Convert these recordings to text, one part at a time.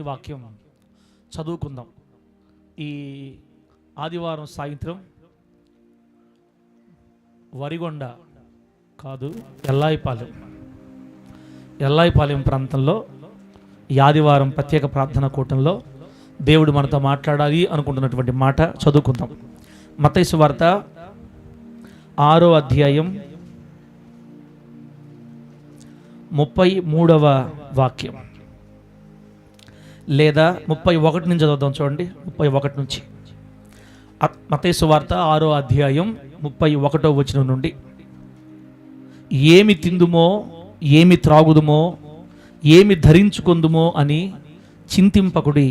దేవుని వాక్యం చదువుకుందాం. ఈ ఆదివారం సాయంత్రం వరిగొండ కాదు, ఎల్లాయిపాలెం ప్రాంతంలో ఈ ఆదివారం ప్రత్యేక ప్రార్థన కూటంలో దేవుడు మనతో మాట్లాడాలి అనుకుంటున్నటువంటి మాట చదువుకుందాం. మత్తయి సువార్త 6వ అధ్యాయం 33వ వాక్యం లేదా 31 నుంచి చదువుదాం. చూడండి, 31 నుంచి. మత్తయి సువార్త 6వ అధ్యాయం 31వ వచనం నుండి. ఏమి తిందుమో, ఏమి త్రాగుదుమో, ఏమి ధరించుకుందుమో అని చింతింపకుడి.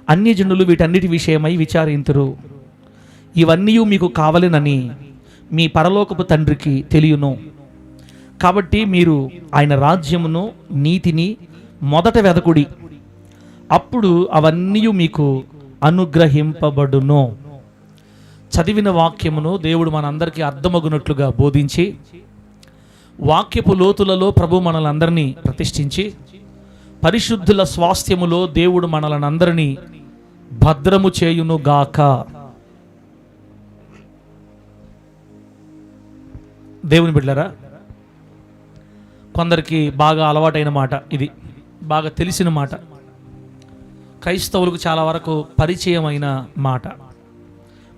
అన్యజనులు వీటన్నిటి విషయమై విచారింతురు. ఇవన్నీ మీకు కావలెనని మీ పరలోకపు తండ్రికి తెలియను. కాబట్టి మీరు ఆయన రాజ్యమును నీతిని మొదట వెదకుడి, అప్పుడు అవన్నీ మీకు అనుగ్రహింపబడును. చదివిన వాక్యమును దేవుడు మనందరికీ అర్థమగునట్లుగా బోధించి, వాక్యపు లోతులలో ప్రభు మనలందరినీ ప్రతిష్ఠించి, పరిశుద్ధుల స్వాస్థ్యములో దేవుడు మనలందరినీ భద్రము చేయునుగాక. దేవుని బిడ్డలారా, కొందరికి బాగా అలవాటైన మాట, ఇది బాగా తెలిసిన మాట, క్రైస్తవులకు చాలా వరకు పరిచయమైన మాట,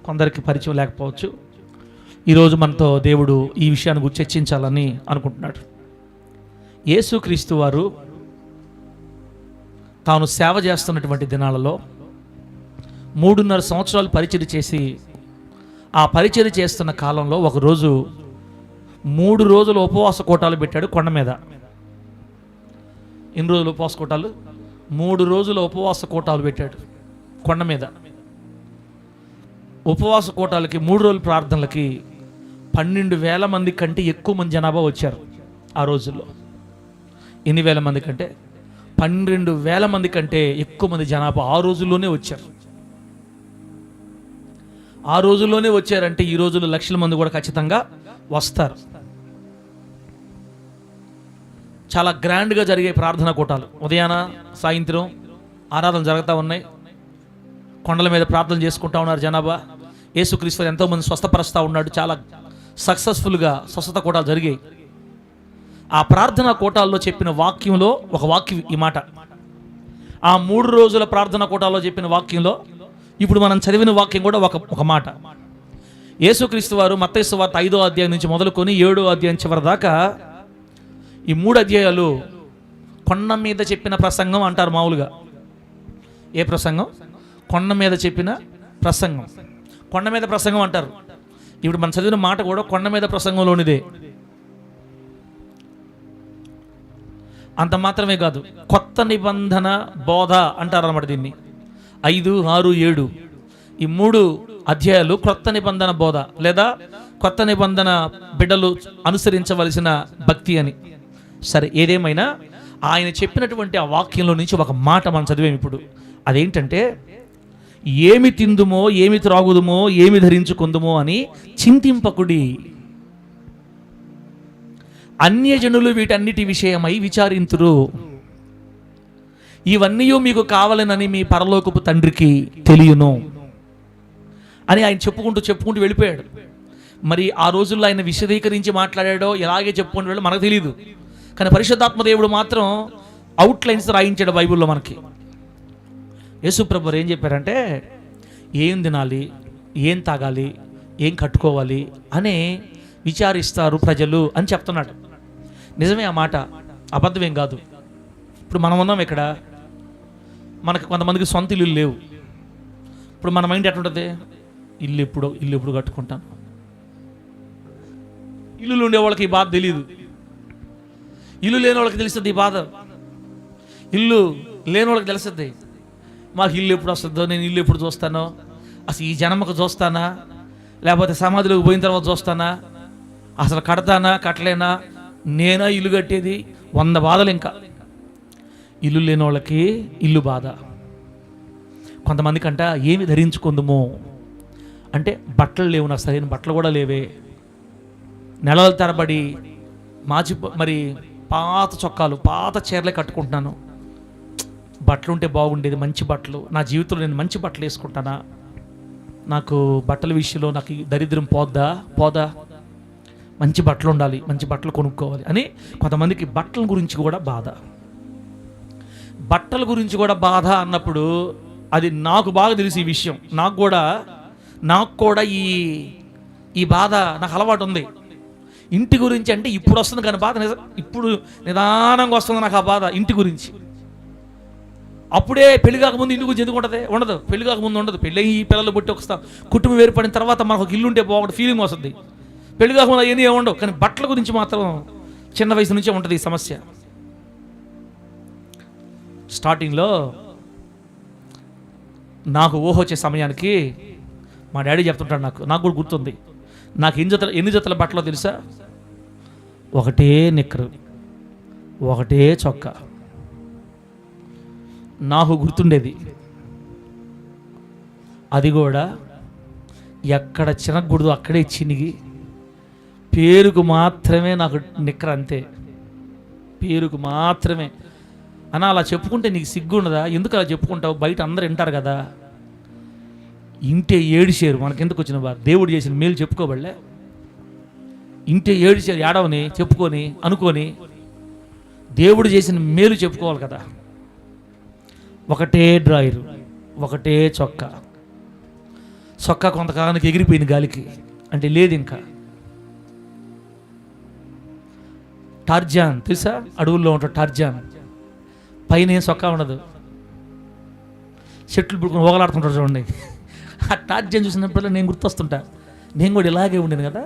కొందరికి పరిచయం లేకపోవచ్చు. ఈరోజు మనతో దేవుడు ఈ విషయాన్ని గురించి చర్చించాలని అనుకుంటున్నాడు. యేసుక్రీస్తు వారు తాను సేవ చేస్తున్నటువంటి దినాలలో 3.5 సంవత్సరాలు పరిచర్య చేసి, ఆ పరిచర్య చేస్తున్న కాలంలో ఒకరోజు 3 రోజులు ఉపవాస కూటాలు పెట్టాడు కొండ మీద. ఎన్ని రోజులు ఉపవాస కూటాలు? 3 రోజుల ఉపవాస కూటాలు పెట్టాడు కొండ మీద. ఉపవాస కూటాలకి 3 రోజుల ప్రార్థనలకి 12,000 మంది కంటే ఎక్కువ మంది జనాభా వచ్చారు ఆ రోజుల్లో. ఎన్ని వేల మంది కంటే? 12,000 మంది కంటే ఎక్కువ మంది జనాభా ఆ రోజుల్లోనే వచ్చారు. ఆ రోజుల్లోనే వచ్చారంటే ఈ రోజుల్లో లక్షల మంది కూడా ఖచ్చితంగా వస్తారు. చాలా గ్రాండ్గా జరిగే ప్రార్థన కూటాలు, ఉదయాన సాయంత్రం ఆరాధన జరుగుతూ ఉన్నాయి. కొండల మీద ప్రార్థన చేసుకుంటా ఉన్నారు జనాభా. యేసుక్రీస్తు ఎంతోమంది స్వస్థపరుస్తూ ఉన్నాడు. చాలా సక్సెస్ఫుల్గా స్వస్థత కూటాలు జరిగాయి. ఆ ప్రార్థన కూటాల్లో చెప్పిన వాక్యంలో ఒక వాక్యం ఈ మాట. ఆ 3 రోజుల ప్రార్థన కూటాల్లో చెప్పిన వాక్యంలో ఇప్పుడు మనం చదివిన వాక్యం కూడా ఒక మాట. యేసుక్రీస్తు వారు మత్తయి సువార్త 5వ అధ్యాయం నుంచి మొదలుకొని 7వ అధ్యాయం చివరి దాకా ఈ 3 అధ్యాయాలు కొండ మీద చెప్పిన ప్రసంగం అంటారు మామూలుగా. ఏ ప్రసంగం? కొండ మీద చెప్పిన ప్రసంగం. కొండ మీద ప్రసంగం అంటారు. ఇప్పుడు మనం చదివిన మాట కూడా కొండ మీద ప్రసంగంలోనిదే. అంత మాత్రమే కాదు, కొత్త నిబంధన బోధ అంటారు అన్నమాట దీన్ని. 5, 6, 7 ఈ 3 అధ్యాయాలు కొత్త నిబంధన బోధ లేదా కొత్త నిబంధన బిడ్డలు అనుసరించవలసిన భక్తి అని. సరే, ఏదేమైనా ఆయన చెప్పినటువంటి ఆ వాక్యంలో నుంచి ఒక మాట మనం చదివాం ఇప్పుడు. అదేంటంటే, ఏమి తిందుమో, ఏమి త్రాగుదుమో, ఏమి ధరించుకుందుమో అని చింతింపకుడి. అన్యజనులు వీటన్నిటి విషయమై విచారింతురు. ఇవన్నీ మీకు కావాలనని మీ పరలోకపు తండ్రికి తెలియను అని ఆయన చెప్పుకుంటూ వెళ్ళిపోయాడు. మరి ఆ రోజుల్లో ఆయన విశదీకరించి మాట్లాడాడో ఎలాగే చెప్పుకుంటూ వెళ్ళో మనకు తెలియదు. కానీ పరిశుద్ధాత్మ దేవుడు మాత్రం అవుట్లైన్స్ రాయించాడు బైబిల్లో మనకి. యేసుప్రభు ఏం చెప్పారంటే, ఏం తినాలి, ఏం తాగాలి, ఏం కట్టుకోవాలి అని విచారిస్తారు ప్రజలు అని చెప్తున్నాడు. నిజమే, ఆ మాట అబద్ధమేం కాదు. ఇప్పుడు మనం ఉన్నాం ఇక్కడ, మనకు కొంతమందికి సొంత ఇల్లు లేవు. ఇప్పుడు మన మైండ్ ఎట్లుంటుంది? ఇల్లు ఎప్పుడు కట్టుకుంటాను. ఇల్లులు ఉండే వాళ్ళకి ఈ బాధ తెలియదు, ఇల్లు లేని వాళ్ళకి తెలుస్తుంది ఈ బాధ. ఇల్లు లేని వాళ్ళకి తెలుస్తుంది, మాకు ఇల్లు ఎప్పుడు వస్తుందో, నేను ఇల్లు ఎప్పుడు చూస్తానో, అసలు ఈ జన్మకు చూస్తానా, లేకపోతే సమాధిలోకి పోయిన తర్వాత చూస్తానా, అసలు కడతానా కట్టలేనా, నేనా ఇల్లు కట్టేది, 100 బాధలు. ఇంకా ఇల్లు లేని వాళ్ళకి ఇల్లు బాధ. కొంతమందికి అంట ఏమి ధరించుకుందుమో అంటే, బట్టలు లేవు, నాకు సరైన బట్టలు కూడా లేవే, నెలల తరబడి మరి పాత చొక్కాలు, పాత చీరలే కట్టుకుంటున్నాను, బట్టలు ఉంటే బాగుండేది, మంచి బట్టలు. నా జీవితంలో నేను మంచి బట్టలు వేసుకుంటానా? నాకు బట్టల విషయంలో నాకు ఈ దరిద్రం పోదా? మంచి బట్టలు ఉండాలి, మంచి బట్టలు కొనుక్కోవాలి అని కొంతమందికి బట్టల గురించి కూడా బాధ. బట్టల గురించి కూడా బాధ అన్నప్పుడు అది నాకు బాగా తెలిసి ఈ విషయం. నాకు కూడా ఈ బాధ నాకు అలవాటు ఉంది. ఇంటి గురించి అంటే ఇప్పుడు వస్తుంది కానీ బాధ ఇప్పుడు నిదానంగా వస్తుంది నాకు ఆ బాధ ఇంటి గురించి. అప్పుడే పెళ్లి కాకముందు ఇంటి గురించి ఎందుకు ఉంటుంది? ఉండదు. పెళ్లి కాకముందు ఉండదు. పెళ్ళి ఈ పిల్లలు పుట్టి వస్తాం, కుటుంబం ఏర్పడిన తర్వాత మనకు ఒక ఇల్లు ఉంటే బాగుంటుంది ఫీలింగ్ వస్తుంది. పెళ్లి కాకముందు అవన్నీ ఏముండవు. కానీ బట్టల గురించి మాత్రం చిన్న వయసు నుంచే ఉంటుంది ఈ సమస్య. స్టార్టింగ్లో నాకు ఊహ వచ్చే సమయానికి మా డాడీ చెప్తుంటాడు, నాకు కూడా గుర్తుంది. నాకు ఎన్ని జతల బట్టలో తెలుసా? ఒకటే నిక్కరు, ఒకటే చొక్కా. నాకు గుర్తుండేది. అది కూడా ఎక్కడ చినగకూడదు అక్కడే చినిగి, పేరుకు మాత్రమే నాకు నిక్కర, అంతే, పేరుకు మాత్రమే. అని అలా చెప్పుకుంటే నీకు సిగ్గు ఉండదా? ఎందుకు అలా చెప్పుకుంటావు? బయట అందరు వింటారు కదా. ఇంటే ఏడిచేరు, మనకెందుకు వచ్చిన బాధ? దేవుడు చేసిన మేలు చెప్పుకోబడలే. ఇంటే ఏడిచేరు, ఏడవని చెప్పుకొని అనుకొని దేవుడు చేసిన మేలు చెప్పుకోవాలి కదా. ఒకటే డ్రాయరు, ఒకటే చొక్కా కొంతకాలానికి ఎగిరిపోయింది గాలికి, అంటే లేదు ఇంకా. టార్జాన్ తెలుసా? అడవుల్లో ఉంటాడు టార్జాన్. పైన ఏం చొక్కా ఉండదు, చెట్లు పుడుకుని ఓగలాడుతుంటారు చూడండి. ఆ టార్జాన్ చూసినప్పుడు నేను గుర్తొస్తుంటా, నేను కూడా ఇలాగే ఉండేది కదా.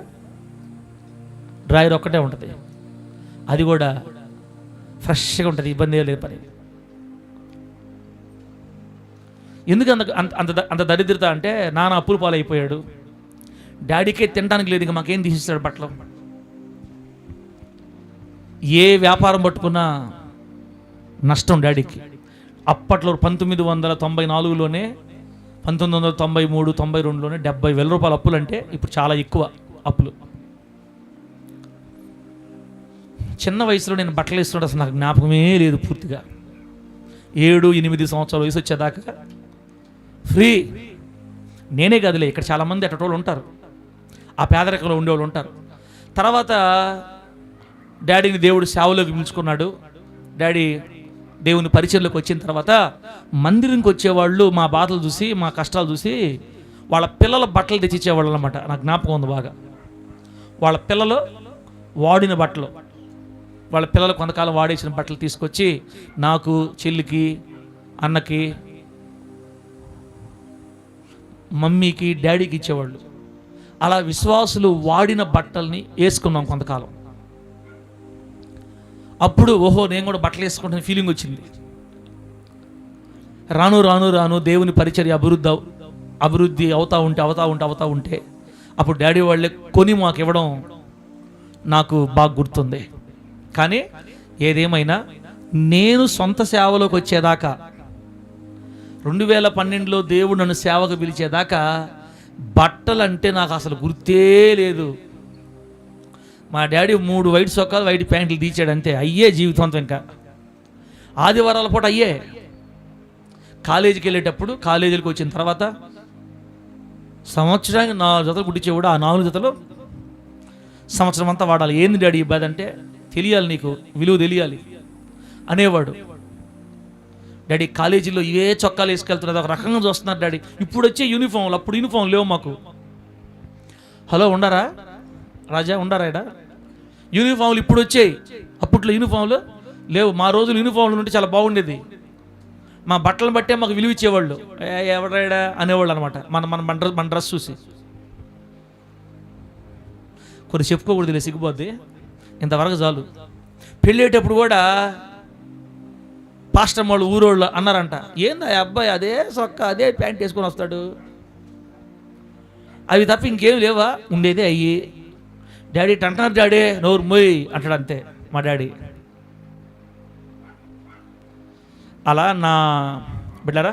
డ్రాయర్ ఒక్కటే ఉంటుంది, అది కూడా ఫ్రెష్గా ఉంటుంది, ఇబ్బంది లేదు పని. ఎందుకు అంత దరిద్రత అంటే, నాన్న అప్పుల పాలైపోయాడు, డాడీకే తినడానికి లేదు, ఇంకా మాకేం తీసిస్తాడు బట్టలు. ఏ వ్యాపారం పట్టుకున్నా నష్టం డాడీకి. అప్పట్లో 1994లోనే 1993, 92లోనే 70,000 రూపాయలు అప్పులు. అంటే ఇప్పుడు చాలా ఎక్కువ అప్పులు. చిన్న వయసులో నేను బట్టలు వేస్తుంటే అసలు నాకు జ్ఞాపకమే లేదు పూర్తిగా. 7-8 సంవత్సరాల వయసు వచ్చేదాకా ఫ్రీ. నేనే కదలే, ఇక్కడ చాలామంది అటోళ్ళు ఉంటారు, ఆ పేదరికంలో ఉండేవాళ్ళు ఉంటారు. తర్వాత డాడీని దేవుడు సేవలోకి పిలుచుకున్నాడు. డాడీ దేవుని పరిచయంలోకి వచ్చిన తర్వాత మందిరంకి వచ్చేవాళ్ళు మా బాధలు చూసి, మా కష్టాలు చూసి వాళ్ళ పిల్లల బట్టలు తెచ్చిచ్చేవాళ్ళు అనమాట. నాకు జ్ఞాపకం ఉంది బాగా. వాళ్ళ పిల్లలు వాడిన బట్టలు, వాళ్ళ పిల్లలు కొంతకాలం వాడేసిన బట్టలు తీసుకొచ్చి నాకు, చెల్లికి, అన్నకి, మమ్మీకి, డాడీకి ఇచ్చేవాళ్ళు. అలా విశ్వాసులు వాడిన బట్టల్ని వేసుకున్నాం కొంతకాలం. అప్పుడు ఓహో నేను కూడా బట్టలు వేసుకుంటున్న ఫీలింగ్ వచ్చింది. రాను రాను రాను దేవుని పరిచర్య అభివృద్ధి అవుతా ఉంటే అప్పుడు డాడీ వాళ్ళే కొని మాకు ఇవ్వడం నాకు బాగా గుర్తుంది. కానీ ఏదేమైనా నేను సొంత సేవలోకి వచ్చేదాకా, 2012లో దేవుడు నన్ను సేవకు పిలిచేదాకా బట్టలు అంటే నాకు అసలు గుర్తే లేదు. మా డాడీ 3 వైట్ చొక్కాలు, వైట్ ప్యాంట్లు తీసాడు, అంతే. అయ్యే జీవితంతో. ఇంకా ఆదివారాల పూట అయ్యే. కాలేజీకి వెళ్ళేటప్పుడు, కాలేజీకి వచ్చిన తర్వాత సంవత్సరానికి 4 జతలు కుట్టించేవాడు. ఆ 4 జతలు సంవత్సరం అంతా వాడాలి. ఏంది డాడీ ఇబ్బంది అంటే, తెలియాలి, నీకు విలువ తెలియాలి అనేవాడు. డాడీ కాలేజీలో ఇవే చొక్కాలు వేసుకెళ్తున్నది ఒక రకంగా చూస్తున్నారు డాడీ. ఇప్పుడు వచ్చే యూనిఫామ్లు, అప్పుడు యూనిఫామ్ లేవు మాకు. హలో ఉండారా రాజా, ఉండారా ఇడా? యూనిఫామ్లు ఇప్పుడు వచ్చాయి, అప్పట్లో యూనిఫామ్లు లేవు. మా రోజులు యూనిఫామ్లు ఉంటే చాలా బాగుండేది. మా బట్టలను బట్టే మాకు విలువ ఇచ్చేవాళ్ళు. ఎవడాడా అనేవాళ్ళు అనమాట. మన డ్రెస్ చూసి. కొన్ని చెప్పుకోకూడదు, సిగ్గుపోద్ది, ఇంతవరకు చాలు. పెళ్ళేటప్పుడు కూడా పాస్టర్ వాళ్ళు ఊరోళ్ళు అన్నారంట, ఏందా అబ్బాయి అదే సొక్క అదే ప్యాంట్ వేసుకొని వస్తాడు, అవి తప్ప ఇంకేం లేవా? ఉండేదే అయ్యి. డాడీ అంటున్నారు, డాడీ నోరు మొయ్ అంటాడు, అంతే మా డాడీ. అలా నా బిడ్డరా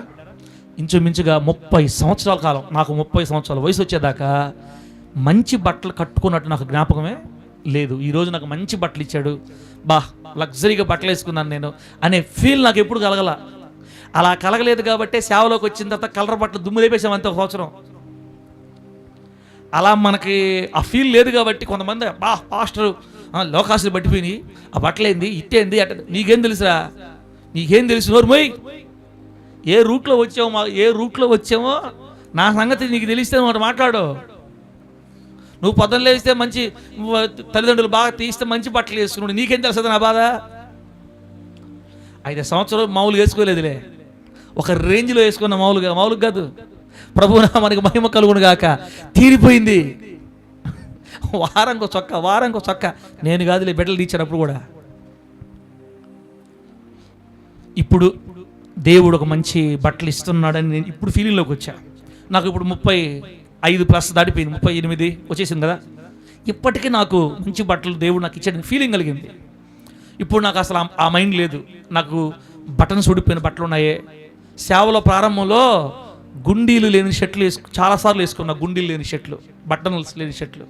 ఇంచుమించుగా 30 సంవత్సరాల కాలం, నాకు 30 సంవత్సరాల వయసు వచ్చేదాకా మంచి బట్టలు కట్టుకున్నట్టు నాకు జ్ఞాపకమే లేదు. ఈరోజు నాకు మంచి బట్టలు ఇచ్చాడు, లగ్జరీగా బట్టలు వేసుకున్నాను నేను అనే ఫీల్ నాకు ఎప్పుడు కలగల. అలా కలగలేదు కాబట్టి సేవలోకి వచ్చిన తర్వాత కలర్ బట్టలు దుమ్ము లేపేసాం అంతే ఒక సంవత్సరం. అలా మనకి ఆ ఫీల్ లేదు కాబట్టి కొంతమంది పాస్టర్ లోకాసులు పట్టిపోయినాయి, ఆ బట్టలేంది ఇట్టేంది అట్ట. నీకేం తెలుసురా, నీకేం తెలుసు, నోరు మొయ్. ఏ రూట్లో వచ్చామో నా సంగతి నీకు తెలిస్తే నువ్వు మాట్లాడు. నువ్వు పొద్దున్న లేస్తే మంచి తల్లిదండ్రులు బాగా తీస్తే మంచి బట్టలు వేసుకున్నాడు, నీకేం తెలుస్తుంది నా బాధ? 5 సంవత్సరాలు మామూలుగా వేసుకోలేదులే, ఒక రేంజ్లో వేసుకున్న మామూలుగా కాదు. ప్రభువున మనకి మహిమ కలుగును గాక. తీరిపోయింది. వారంకో చొక్క నేను కాదులే బిడ్డలు తీర్చినప్పుడు కూడా. ఇప్పుడు దేవుడు ఒక మంచి బట్టలు ఇస్తున్నాడని నేను ఇప్పుడు ఫీలింగ్లోకి వచ్చా. నాకు ఇప్పుడు 35+ దాటిపోయింది, 38 వచ్చేసింది కదా. ఇప్పటికీ నాకు మంచి బట్టలు దేవుడు నాకు ఇచ్చాడని ఫీలింగ్ కలిగింది. ఇప్పుడు నాకు అసలు ఆ మైండ్ లేదు. నాకు బటన్స్ ఉడిపోయిన బట్టలు ఉన్నాయి. సేవలో ప్రారంభంలో గుండీలు లేని షర్ట్లు చాలాసార్లు వేసుకున్నా, గుండీలు లేని షర్ట్లు, బటన్స్ లేని షర్ట్లు.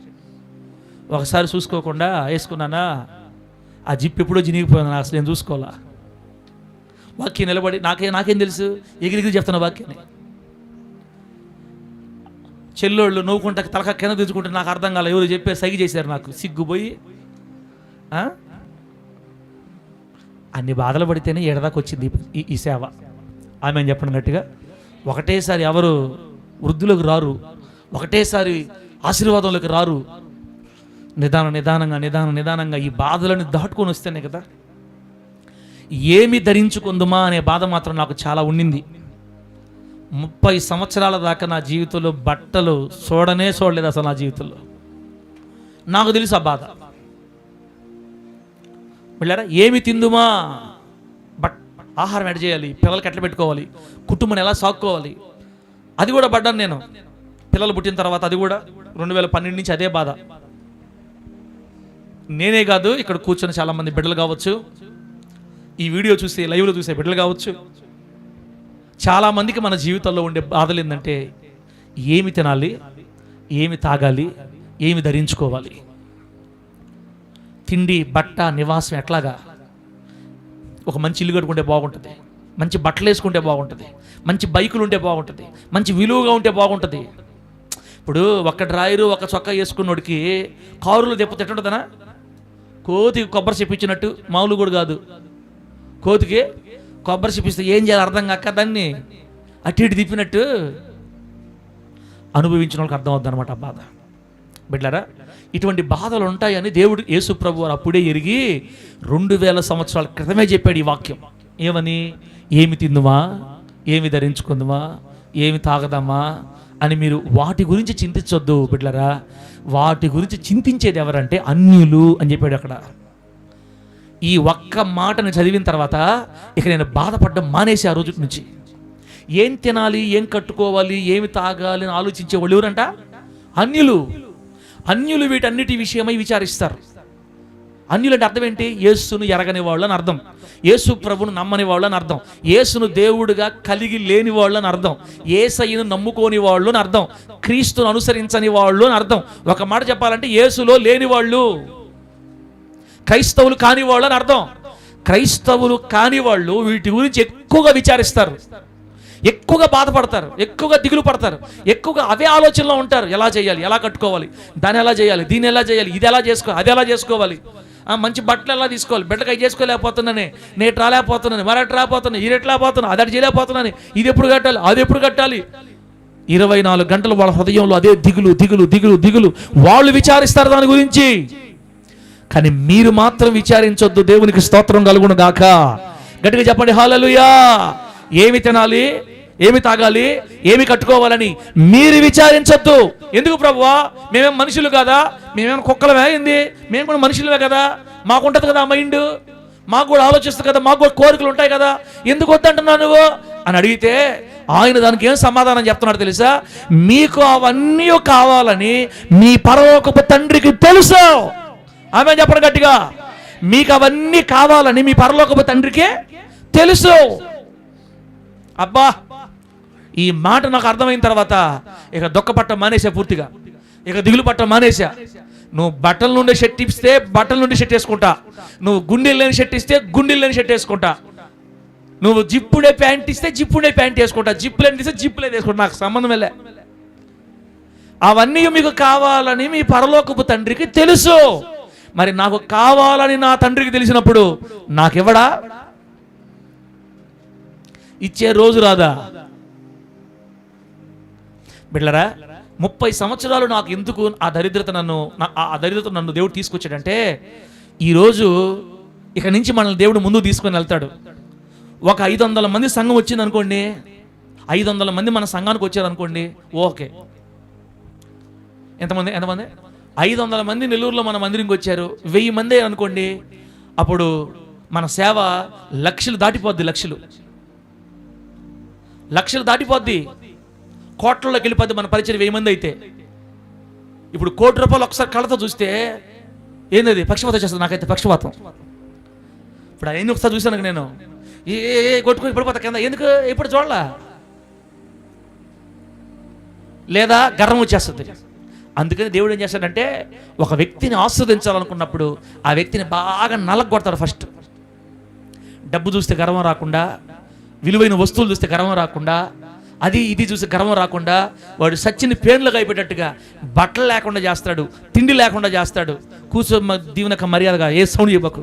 ఒకసారి చూసుకోకుండా వేసుకున్నానా, ఆ జిప్ ఎప్పుడో జినిగిపోయింది, అసలు నేను చూసుకోవాలా. వాక్యం నిలబడి నాకేం తెలుసు, ఎగిరిగిరి చెప్తున్నా వాక్యాన్ని. చెల్లోళ్ళు నవ్వుకుంటా తలక కింద తెచ్చుకుంటే నాకు అర్థం కాలే, ఎవరు చెప్పే సైగ చేశారు, నాకు సిగ్గుపోయి అన్ని బాధలు పడితేనే ఏడదాకా వచ్చింది ఈ సేవ. ఆమె చెప్పండి గట్టిగా. ఒకటేసారి ఎవరు వృద్ధులకు రారు, ఒకటేసారి ఆశీర్వాదంలోకి రారు. నిదానంగా ఈ బాధలను దాటుకొని వస్తేనే కదా. ఏమి ధరించుకుందుమా అనే బాధ మాత్రం నాకు చాలా ఉండింది. 30 సంవత్సరాల దాకా నా జీవితంలో బట్టలు చూడలేదు అసలు. నా జీవితంలో నాకు తెలుసు ఆ బాధ. వెళ్ళారా, ఏమి తిందుమా, ఆహారం ఎడ చేయాలి, పిల్లలకి ఎట్లా పెట్టుకోవాలి, కుటుంబాన్ని ఎలా సాగుకోవాలి, అది కూడా పడ్డాను నేను. పిల్లలు పుట్టిన తర్వాత అది కూడా 2012 నుంచి అదే బాధ. నేనే కాదు, ఇక్కడ కూర్చొని చాలామంది బిడ్డలు కావచ్చు, ఈ వీడియో చూసి లైవ్లో చూసే బిడ్డలు కావచ్చు, చాలామందికి మన జీవితంలో ఉండే బాధలు ఏంటంటే ఏమి తినాలి, ఏమి తాగాలి, ఏమి ధరించుకోవాలి. తిండి, బట్ట, నివాసం ఎట్లాగా. ఒక మంచి ఇల్లు కట్టుకుంటే బాగుంటుంది, మంచి బట్టలు వేసుకుంటే బాగుంటుంది, మంచి బైకులు ఉంటే బాగుంటుంది, మంచి విలువగా ఉంటే బాగుంటుంది. ఇప్పుడు ఒక డ్రాయరు ఒక చొక్కా వేసుకున్నోడికి కారులో దెబ్బ ఎట్టుంటుందనా, కోతికి కొబ్బరి చెప్పించినట్టు. మామూలు కూడా కాదు, కోతికి కొబ్బరి చెప్పిస్తే ఏం చేయాలి అర్థం కాక దాన్ని అటు ఇటు తిప్పినట్టు అనుభవించిన వాళ్ళకి అర్థం అవుద్ది అనమాట ఆ బాధ. బిడ్డలారా, ఇటువంటి బాధలు ఉంటాయని దేవుడు యేసు ప్రభు వారు అప్పుడే ఎరిగి 2000 సంవత్సరాల క్రితమే చెప్పాడు ఈ వాక్యం. ఏమని? ఏమి తిందుమా, ఏమి ధరించుకుందుమా, ఏమి తాగదామా అని మీరు వాటి గురించి చింతించొద్దు బిడ్డలారా. వాటి గురించి చింతించేది ఎవరంటే అన్యులు అని చెప్పాడు అక్కడ. ఈ ఒక్క మాటను చదివిన తర్వాత ఇక నేను బాధపడడం మానేసి ఆ రోజు నుంచి ఏం తినాలి, ఏం కట్టుకోవాలి, ఏమి తాగాలి అని ఆలోచించే వాళ్ళు ఎవరంట? అన్యులు. అన్యులు వీటన్నిటి విషయమై విచారిస్తారు. అన్యులు అంటే అర్థం ఏంటి? యేసును ఎరగని వాళ్ళు అని అర్థం, యేసు ప్రభును నమ్మని వాళ్ళు అని అర్థం, యేసును దేవుడుగా కలిగి లేని వాళ్ళు అని అర్థం, యేసయ్యను నమ్ముకోని వాళ్ళు అని అర్థం, క్రీస్తును అనుసరించని వాళ్ళు అని అర్థం. ఒక మాట చెప్పాలంటే యేసులో లేని వాళ్ళు, క్రైస్తవులు కాని వాళ్ళు అని అర్థం. క్రైస్తవులు కాని వాళ్ళు వీటి గురించి ఎక్కువగా విచారిస్తారు, ఎక్కువగా బాధపడతారు, ఎక్కువగా దిగులు పడతారు, ఎక్కువగా అవే ఆలోచనలో ఉంటారు. ఎలా చేయాలి, ఎలా కట్టుకోవాలి, దాన్ని ఎలా చేయాలి, దీన్ని ఎలా చేయాలి, ఇది ఎలా చేసుకోవాలి, అది ఎలా చేసుకోవాలి, మంచి బట్టలు ఎలా తీసుకోవాలి, బిడ్డకి అవి చేసుకోలేకపోతున్నానే, నేటి రాలేకపోతున్నాను, మరటి రాకపోతున్నాను, ఈ రేటు లేకపోతున్నాను, అది చేయలేకపోతున్నాను, ఇది ఎప్పుడు కట్టాలి, అది ఎప్పుడు కట్టాలి. 24 గంటలు వాళ్ళ హృదయంలో అదే దిగులు దిగులు దిగులు దిగులు. వాళ్ళు విచారిస్తారు దాని గురించి, కానీ మీరు మాత్రం విచారించొద్దు. దేవునికి స్తోత్రం కలుగును గాక. గట్టిగా చెప్పండి హల్లెలూయా. ఏమి తినాలి, ఏమి తాగాలి, ఏమి కట్టుకోవాలని మీరు విచారించొద్దు. ఎందుకు ప్రభువా, మేమేం మనుషులు కాదా, మేమేమైనా కుక్కలమే అయింది, మేము కూడా మనుషులమే కదా, మాకుంటుంది కదా మైండ్, మాకు కూడా ఆలోచిస్తుంది కదా, మాకు కూడా కోరికలు ఉంటాయి కదా, ఎందుకు వద్దంటున్నావు నువ్వు అని అడిగితే ఆయన దానికి ఏం సమాధానం చెప్తున్నాడు తెలుసా? మీకు అవన్నీ కావాలని మీ పరలోకపు తండ్రికి తెలుసు. ఆమె చెప్పండి గట్టిగా. మీకు అవన్నీ కావాలని మీ పరలోకపు తండ్రికే తెలుసు. అబ్బా, ఈ మాట నాకు అర్థమైన తర్వాత ఇక దుఃఖపట్ట మానేసా, పూర్తిగా ఇక దిగులు పట్ట మానేసా. నువ్వు బట్టల నుండి షర్ట్ ఇస్తే బట్టల నుండి షర్ట్ వేసుకుంటా, నువ్వు గుండెలు లేని షర్ట్ ఇస్తే గుండెలు లేని షర్ట్ వేసుకుంటా. నువ్వు జిప్పుడే ప్యాంట్ ఇస్తే జిప్పుడే ప్యాంట్ వేసుకుంటా, జిప్పులేని ఇస్తే జిప్పులేదు వేసుకుంటా, నాకు సంబంధం వెళ్ళే. అవన్నీ మీకు కావాలని మీ పరలోకపు తండ్రికి తెలుసు. మరి నాకు కావాలని నా తండ్రికి తెలిసినప్పుడు నాకివ్వడా? ఇచ్చే రోజు రాదా? బిడ్డలారా, 30 సంవత్సరాలు నాకు ఎందుకు ఆ దరిద్రత నన్ను దేవుడు తీసుకొచ్చాడంటే, ఈరోజు ఇక నుంచి మనల్ని దేవుడు ముందుకు తీసుకొని వెళ్తాడు. ఒక 500 మంది సంఘం వచ్చింది అనుకోండి, 500 మంది మన సంఘానికి వచ్చారు అనుకోండి, ఓకే. ఎంతమంది 500 మంది నెల్లూరులో మన మందిరంకి వచ్చారు, 1000 మంది అనుకోండి, అప్పుడు మన సేవ లక్షలు దాటిపోద్ది. లక్షలు దాటిపోద్ది, కోట్లలోకి వెళ్ళిపోద్ది మన పరిచయం 1000 మంది అయితే. ఇప్పుడు ₹1,00,00,000 ఒకసారి కళ్ళతో చూస్తే ఏంది పక్షపాతం చేస్తుంది, నాకైతే పక్షపాతం. ఇప్పుడు అవన్నీ ఒకసారి చూశాను నేను, కొట్టుకుని పడిపోతా కింద, ఎందుకు ఇప్పుడు చూడలా, లేదా గర్వం వచ్చేస్తుంది. అందుకని దేవుడు ఏం చేస్తాడంటే, ఒక వ్యక్తిని ఆస్వాదించాలనుకున్నప్పుడు ఆ వ్యక్తిని బాగా నలగొడతాడు. ఫస్ట్ డబ్బు చూస్తే గర్వం రాకుండా, విలువైన వస్తువులు చూస్తే గర్వం రాకుండా, అది ఇది చూసి గర్వం రాకుండా, వాడు సచ్చిని పేర్లుగా అయిపోయేటట్టుగా బట్టలు లేకుండా చేస్తాడు, తిండి లేకుండా చేస్తాడు. కూర్చో దీవెనక మర్యాదగా ఏ సౌండ్ చెప్పకు.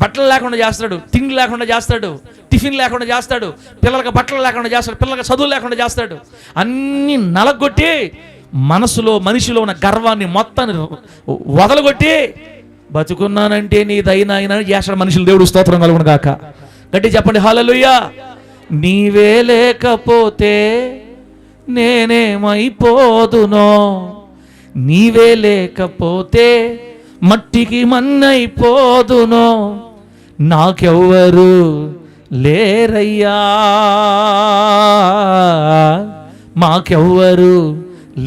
బట్టలు లేకుండా చేస్తాడు, తిండి లేకుండా చేస్తాడు, టిఫిన్ లేకుండా చేస్తాడు, పిల్లలకు బట్టలు లేకుండా చేస్తాడు, పిల్లలకు చదువు లేకుండా చేస్తాడు. అన్నీ నలగొట్టి మనిషిలో ఉన్న గర్వాన్ని మొత్తాన్ని వదలగొట్టి, బతుకున్నానంటే నీ దైనా చేస్తాడు మనుషులు. దేవుడు స్తోత్రం కలుగును గాక. గట్టి చెప్పండి హల్లెలూయా. నీవే లేకపోతే నేనేమైపోదునో, నీవే లేకపోతే మట్టికి మన్నైపోదునో, నాకెవ్వరు లేరయ్యా, మాకెవ్వరు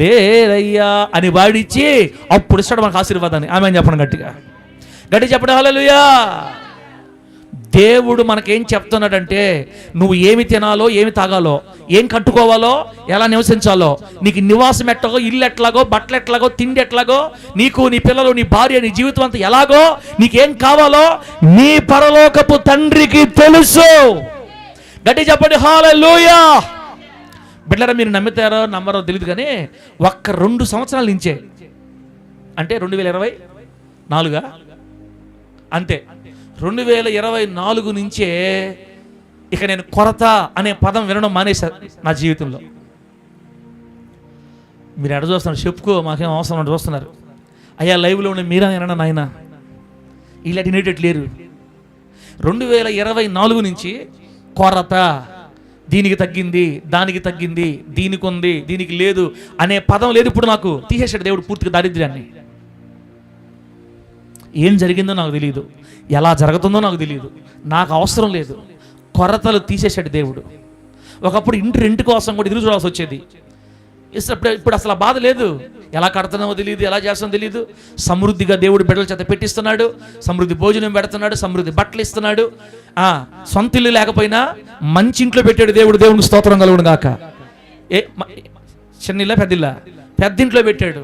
లేరయ్యా అని వాడిచ్చి అప్పుడు ఇస్తాడు మనకు ఆశీర్వాదాన్ని. ఆమె చెప్పండి గట్టిగా, గట్టి చెప్పండి హల్లెలూయా. దేవుడు మనకేం చెప్తున్నాడంటే, నువ్వు ఏమి తినాలో, ఏమి తాగాలో, ఏం కట్టుకోవాలో, ఎలా నివసించాలో, నీకు నివాసం ఎట్లాగో, ఇల్లు ఎట్లాగో, బట్టలు ఎట్లాగో, తిండి ఎట్లాగో, నీకు నీ పిల్లలు, నీ భార్య, నీ జీవితం అంతా ఎలాగో, నీకేం కావాలో నీ పరలోకపు తండ్రికి తెలుసు. గట్టి చెప్పండి హల్లెలూయా. బిడ్డలారా, మీరు నమ్ముతారో నమ్మరో తెలియదు కానీ, ఒక్క 2 సంవత్సరాల నుంచే, అంటే 2024 అంతే, 2024 నుంచే ఇక నేను కొరత అనే పదం వినడం మానేశాను నా జీవితంలో. మీరు ఎడ చూస్తున్నారు, చెప్పుకో, మాకేం అవసరం అని చూస్తున్నారు. అయ్యా లైవ్లో ఉండే మీరా ఏమన్నా నాయన ఇలాంటి నేటెట్ లేరు. 2024 నుంచి కొరత, దీనికి తగ్గింది, దానికి తగ్గింది, దీనికి ఉంది, దీనికి లేదు అనే పదం లేదు. ఇప్పుడు నాకు తీసేసాడు దేవుడు పూర్తిగా దారిద్ర్యాన్ని. ఏం జరిగిందో నాకు తెలియదు, ఎలా జరుగుతుందో నాకు తెలియదు, నాకు అవసరం లేదు. కొరతలు తీసేసాడు దేవుడు. ఒకప్పుడు ఇంటి కోసం కూడా ఎదురు చూడాల్సి వచ్చేది. ఇప్పుడు అసలు ఆ బాధ లేదు. ఎలా కడుతున్నామో తెలియదు, ఎలా చేస్తామో తెలియదు. సమృద్ధిగా దేవుడు బిడ్డల చేత పెట్టిస్తున్నాడు, సమృద్ధి భోజనం పెడుతున్నాడు, సమృద్ధి బట్టలు ఇస్తున్నాడు. సొంత ఇల్లు లేకపోయినా మంచి ఇంట్లో పెట్టాడు దేవుడు. దేవునికి స్తోత్రం కలుగును గాక. చిన్న ఇల్లా పెద్దిల్లా? పెద్దింట్లో పెట్టాడు.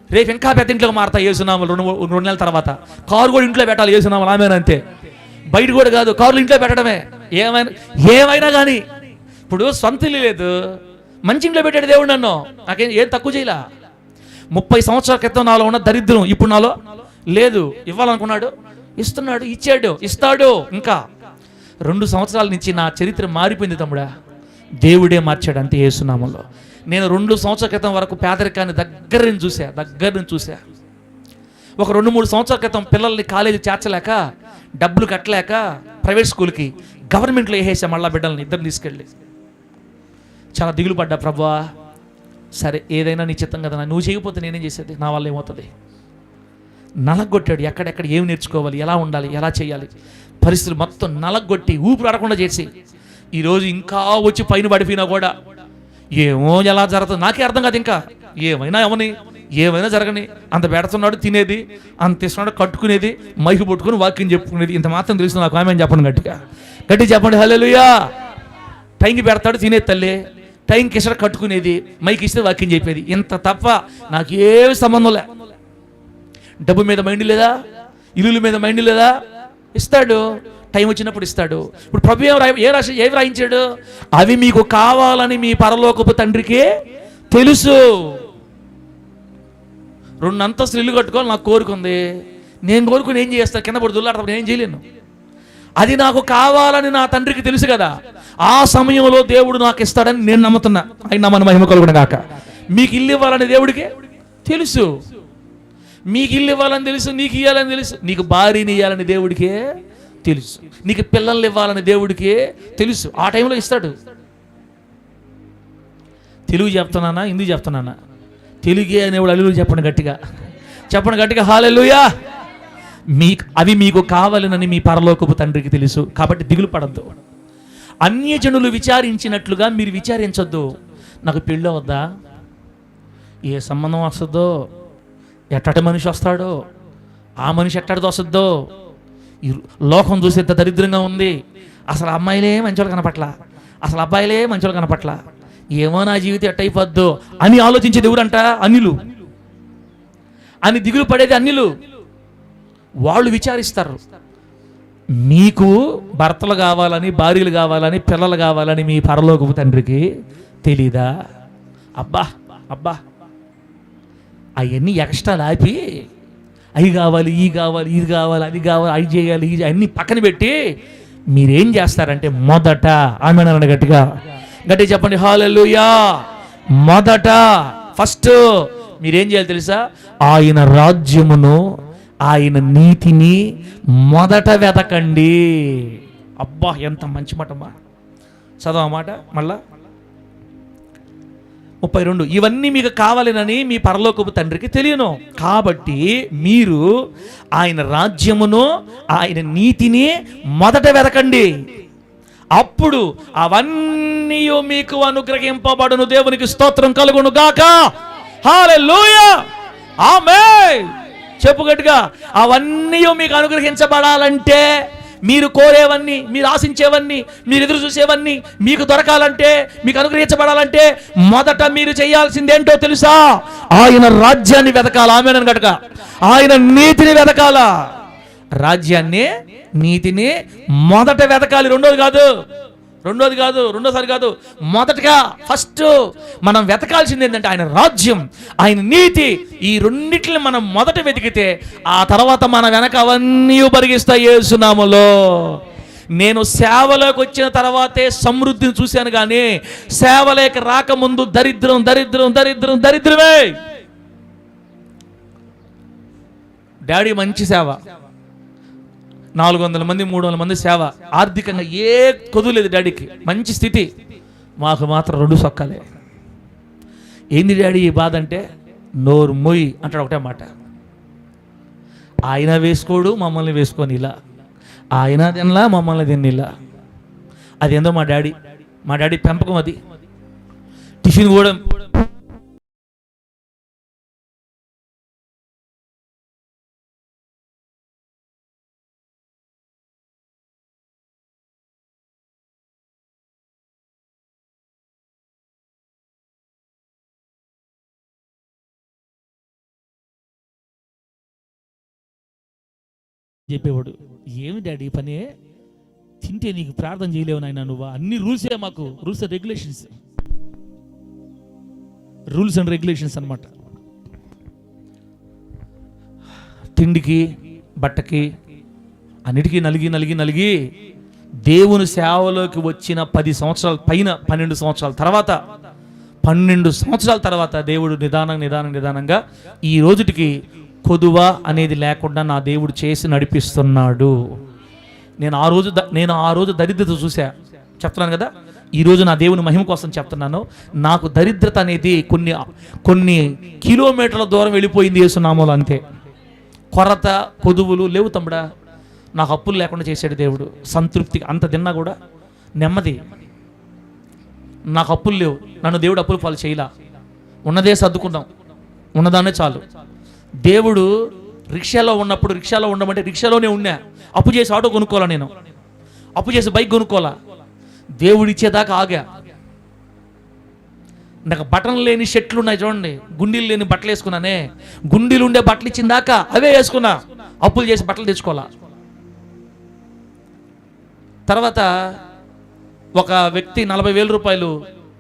రేపు ఇంకా పెద్దింట్లోకి మారతా ఏసునామలు 2 నెలల తర్వాత. కారు కూడా ఇంట్లో పెట్టాలి ఏసునామలు, ఆమెనంతే. బయట కూడా కాదు, కారులు ఇంట్లో పెట్టడమే. ఏమైనా కానీ ఇప్పుడు సొంత ఇల్లు లేదు, మంచి ఇంట్లో పెట్టాడు దేవుడు నన్ను. నాకేం తక్కువ చేయలా. 30 సంవత్సరాల క్రితం నాలో ఉన్న దరిద్రం ఇప్పుడు నాలో లేదు. ఇవ్వాలనుకున్నాడు, ఇస్తున్నాడు, ఇచ్చాడు, ఇస్తాడు. ఇంకా 2 సంవత్సరాల నుంచి నా చరిత్ర మారిపోయింది తమ్ముడా. దేవుడే మార్చాడు అంతే యేసునామంలో. నేను 2 సంవత్సరాల క్రితం వరకు పేదరికాన్ని దగ్గర నుంచి చూసా. ఒక 2-3 సంవత్సరాల క్రితం పిల్లల్ని కాలేజీ చేర్చలేక, డబ్బులు కట్టలేక ప్రైవేట్ స్కూల్కి గవర్నమెంట్లో వేసేసా మళ్ళా బిడ్డల్ని ఇద్దరు తీసుకెళ్ళి. చాలా దిగులు పడ్డా. ప్రభువా సరే ఏదైనా నీ చిత్తం కదా, నువ్వు చేయకపోతే నేనేం చేసేది, నా వల్ల ఏమవుతుంది. నలగొట్టాడు. ఎక్కడెక్కడ ఏమి నేర్చుకోవాలి, ఎలా ఉండాలి, ఎలా చేయాలి, పరిస్థితులు మొత్తం నలగొట్టి ఊపిరి ఆడకుండా చేసి ఈరోజు ఇంకా వచ్చి పైన పడిపోయినా కూడా ఏమో ఎలా జరుగుతుంది నాకే అర్థం కాదు. ఇంకా ఏమైనా జరగని అంత పెడుతున్నాడు, తినేది అంత ఇస్తున్నాడు, కట్టుకునేది, మైకు పట్టుకుని వాక్యం చెప్పుకునేది, ఇంత మాత్రం తెలుసు నాకు. ఆమె చెప్పండి గట్టి చెప్పండి హల్లెలూయా. టైంకి పెడతాడు, తినేది తల్లి, టైంకి ఇస్తాడు, కట్టుకునేది, మైకి ఇస్తే వాక్యం చెప్పేది, ఇంత తప్ప నాకు ఏమి సంబంధం లే. డబ్బు మీద మైండ్ లేదా, ఇల్లుల మీద మైండ్ లేదా, ఇస్తాడు. టైం వచ్చినప్పుడు ఇస్తాడు. ఇప్పుడు ప్రభు ఏం రాయించాడు? అవి మీకు కావాలని మీ పరలోకపు తండ్రికి తెలుసు. 2 అంతస్తులు ఇల్లు కట్టుకోవాలి నాకు కోరుకుంది. నేను కోరుకుని ఏం చేస్తాను? కింద పడి దుల్లాడతాను, నేను చేయలేను. అది నాకు కావాలని నా తండ్రికి తెలుసు కదా. ఆ సమయంలో దేవుడు నాకు ఇస్తాడని నేను నమ్ముతున్నా. ఆయన మన మహిమ కలుగును గాక. మీకు ఇల్లు ఇవ్వాలని దేవుడికి తెలుసు, మీకు ఇల్లు ఇవ్వాలని తెలుసు, నీకు ఇవ్వాలని తెలుసు, నీకు భార్యని ఇవ్వాలని దేవుడికే తెలుసు, నీకు పిల్లల్ని ఇవ్వాలని దేవుడికే తెలుసు. ఆ టైంలో ఇస్తాడు. తెలుగు చెప్తున్నానా, హిందీ చెప్తున్నానా? తెలుగే అనేవాడు హల్లెలూయా చెప్పండి గట్టిగా, చెప్పండి గట్టిగా హల్లెలూయా. అవి మీకు కావాలనని మీ పరలోకపు తండ్రికి తెలుసు. కాబట్టి దిగులు పడద్దు. అన్యజనులు విచారించినట్లుగా మీరు విచారించొద్దు. నాకు పెళ్ళి వద్దా, ఏ సంబంధం వస్తుందో, ఎట్టటి మనిషి వస్తాడో, ఆ మనిషి ఎట్టడిది వస్తుందో, ఈ లోకం చూసి ఎంత దరిద్రంగా ఉంది, అసలు అమ్మాయిలే మంచోళ్ళు కనపట్లా, అసలు అబ్బాయిలే మంచోళ్ళు కనపట్లా, ఏమో నా జీవితం ఎట్టయిపోద్దో అని ఆలోచించేది ఎవరంట? అన్యులు. అని దిగులు పడేది అన్యులు. వాళ్ళు విచారిస్తారు. మీకు భర్తలు కావాలని, భార్యలు కావాలని, పిల్లలు కావాలని మీ పరలోకపు తండ్రికి తెలీదా? అబ్బా అబ్బా, అవన్నీ ఎక్స్ట్రా లాపి అవి కావాలి, ఈ కావాలి, ఇది కావాలి, అది కావాలి, అవి చేయాలి, ఇది అన్నీ పక్కన పెట్టి మీరేం చేస్తారంటే మొదట ఆమేన్ గట్టిగా గట్టిగా చెప్పండి హల్లెలూయా. మొదట ఫస్ట్ మీరేం చేయాలి తెలుసా? ఆయన రాజ్యమును, ఆయన నీతిని మొదట వెతకండి. అబ్బా ఎంత మంచి మాటమ్మా. చదవ మాట మళ్ళా 32. ఇవన్నీ మీకు కావాలనని మీ పరలోకపు తండ్రికి తెలియను, కాబట్టి మీరు ఆయన రాజ్యమును, ఆయన నీతిని మొదట వెతకండి, అప్పుడు అవన్నీ మీకు అనుగ్రహింపబడును. దేవునికి స్తోత్రం కలుగును గాక. హల్లెలూయా ఆమేన్. చెప్పు గట్టిగా. అవన్నీ మీకు అనుగ్రహించబడాలంటే, మీరు కోరేవన్నీ, మీరు ఆశించేవన్నీ, మీరు ఎదురు చూసేవన్నీ మీకు దొరకాలంటే, మీకు అనుగ్రహించబడాలంటే మొదట మీరు చేయాల్సిందేంటో తెలుసా? ఆయన రాజ్యాన్ని వెతకాల. ఆమేన్ గట్టిగా. ఆయన నీతిని వెతకాల. రాజ్యాన్ని, నీతిని మొదట వెతకాలి. రెండోసారి కాదు, మొదటగా ఫస్ట్ మనం వెతకాల్సింది ఏంటంటే ఆయన రాజ్యం, ఆయన నీతి. ఈ రెండిటిని మనం మొదట వెతికితే ఆ తర్వాత మన వెనక అవన్నీ పరిగిస్తాయి యేసు నామములో. నేను సేవలోకి వచ్చిన తర్వాతే సమృద్ధిని చూశాను, కానీ సేవలోకి రాకముందు దరిద్రమే. డాడీ మంచి సేవ, 400 మంది 300 మంది సేవ, ఆర్థికంగా ఏ కొదువు లేదు డాడీకి, మంచి స్థితి. మాకు మాత్రం 2 సొక్కాలే. ఏంది డాడీ ఈ బాధ అంటే, నోరు మొయ్యి అంటాడు ఒకటే మాట. ఆయన వేసుకోడు, మమ్మల్ని వేసుకొని ఇలా, ఆయన తినలా, మమ్మల్ని తిన్నిలా. అదేందో మా డాడీ పెంపకం. అది టిఫిన్ కూడా చెప్పేవాడు, ఏమి డాడీ పని, తింటే నీకు ప్రార్థన చేయలేవు నాయన నువ్వు, అన్ని రూల్సే మాకు, రూల్స్ అండ్ రెగ్యులేషన్స్ అన్నమాట. తిండికి, బట్టకి, అన్నిటికీ నలిగి దేవుని సేవలోకి వచ్చిన 10 సంవత్సరాల పైన, 12 సంవత్సరాల తర్వాత దేవుడు నిదానంగా ఈ రోజుటికి కొదువ అనేది లేకుండా నా దేవుడు చేసి నడిపిస్తున్నాడు. నేను ఆ రోజు దరిద్రత చూసా, చెప్తున్నాను కదా. ఈరోజు నా దేవుని మహిమ కోసం చెప్తున్నాను. నాకు దరిద్రత అనేది కొన్ని కిలోమీటర్ల దూరం వెళ్ళిపోయింది యేసు నామములో, అంతే. కొరత, కొదువులు లేవు తమ్ముడా. నాకు అప్పులు లేకుండా చేశాడు దేవుడు. సంతృప్తి, అంత తిన్నా కూడా నెమ్మది. నాకు అప్పులు లేవు, నన్ను దేవుడు అప్పులు పాలు చేయలా. ఉన్నదే సర్దుకున్నాం, ఉన్నదాన్నే చాలు. దేవుడు రిక్షాలో ఉండమంటే రిక్షాలోనే ఉన్నా. అప్పు చేసి ఆటో కొనుక్కోవాలా, నేను అప్పు చేసి బైక్ కొనుక్కోవాలా, దేవుడు ఇచ్చేదాకా ఆగా. నాకు బటన్ లేని షర్ట్లు ఉన్నాయి చూడండి, గుండీలు లేని బట్టలు వేసుకున్నానే, గుండీలు ఉండే బట్టలు ఇచ్చిన దాకా అవే వేసుకున్నా. అప్పులు చేసి బట్టలు తెచ్చుకోవాలా. తర్వాత ఒక వ్యక్తి 40,000 రూపాయలు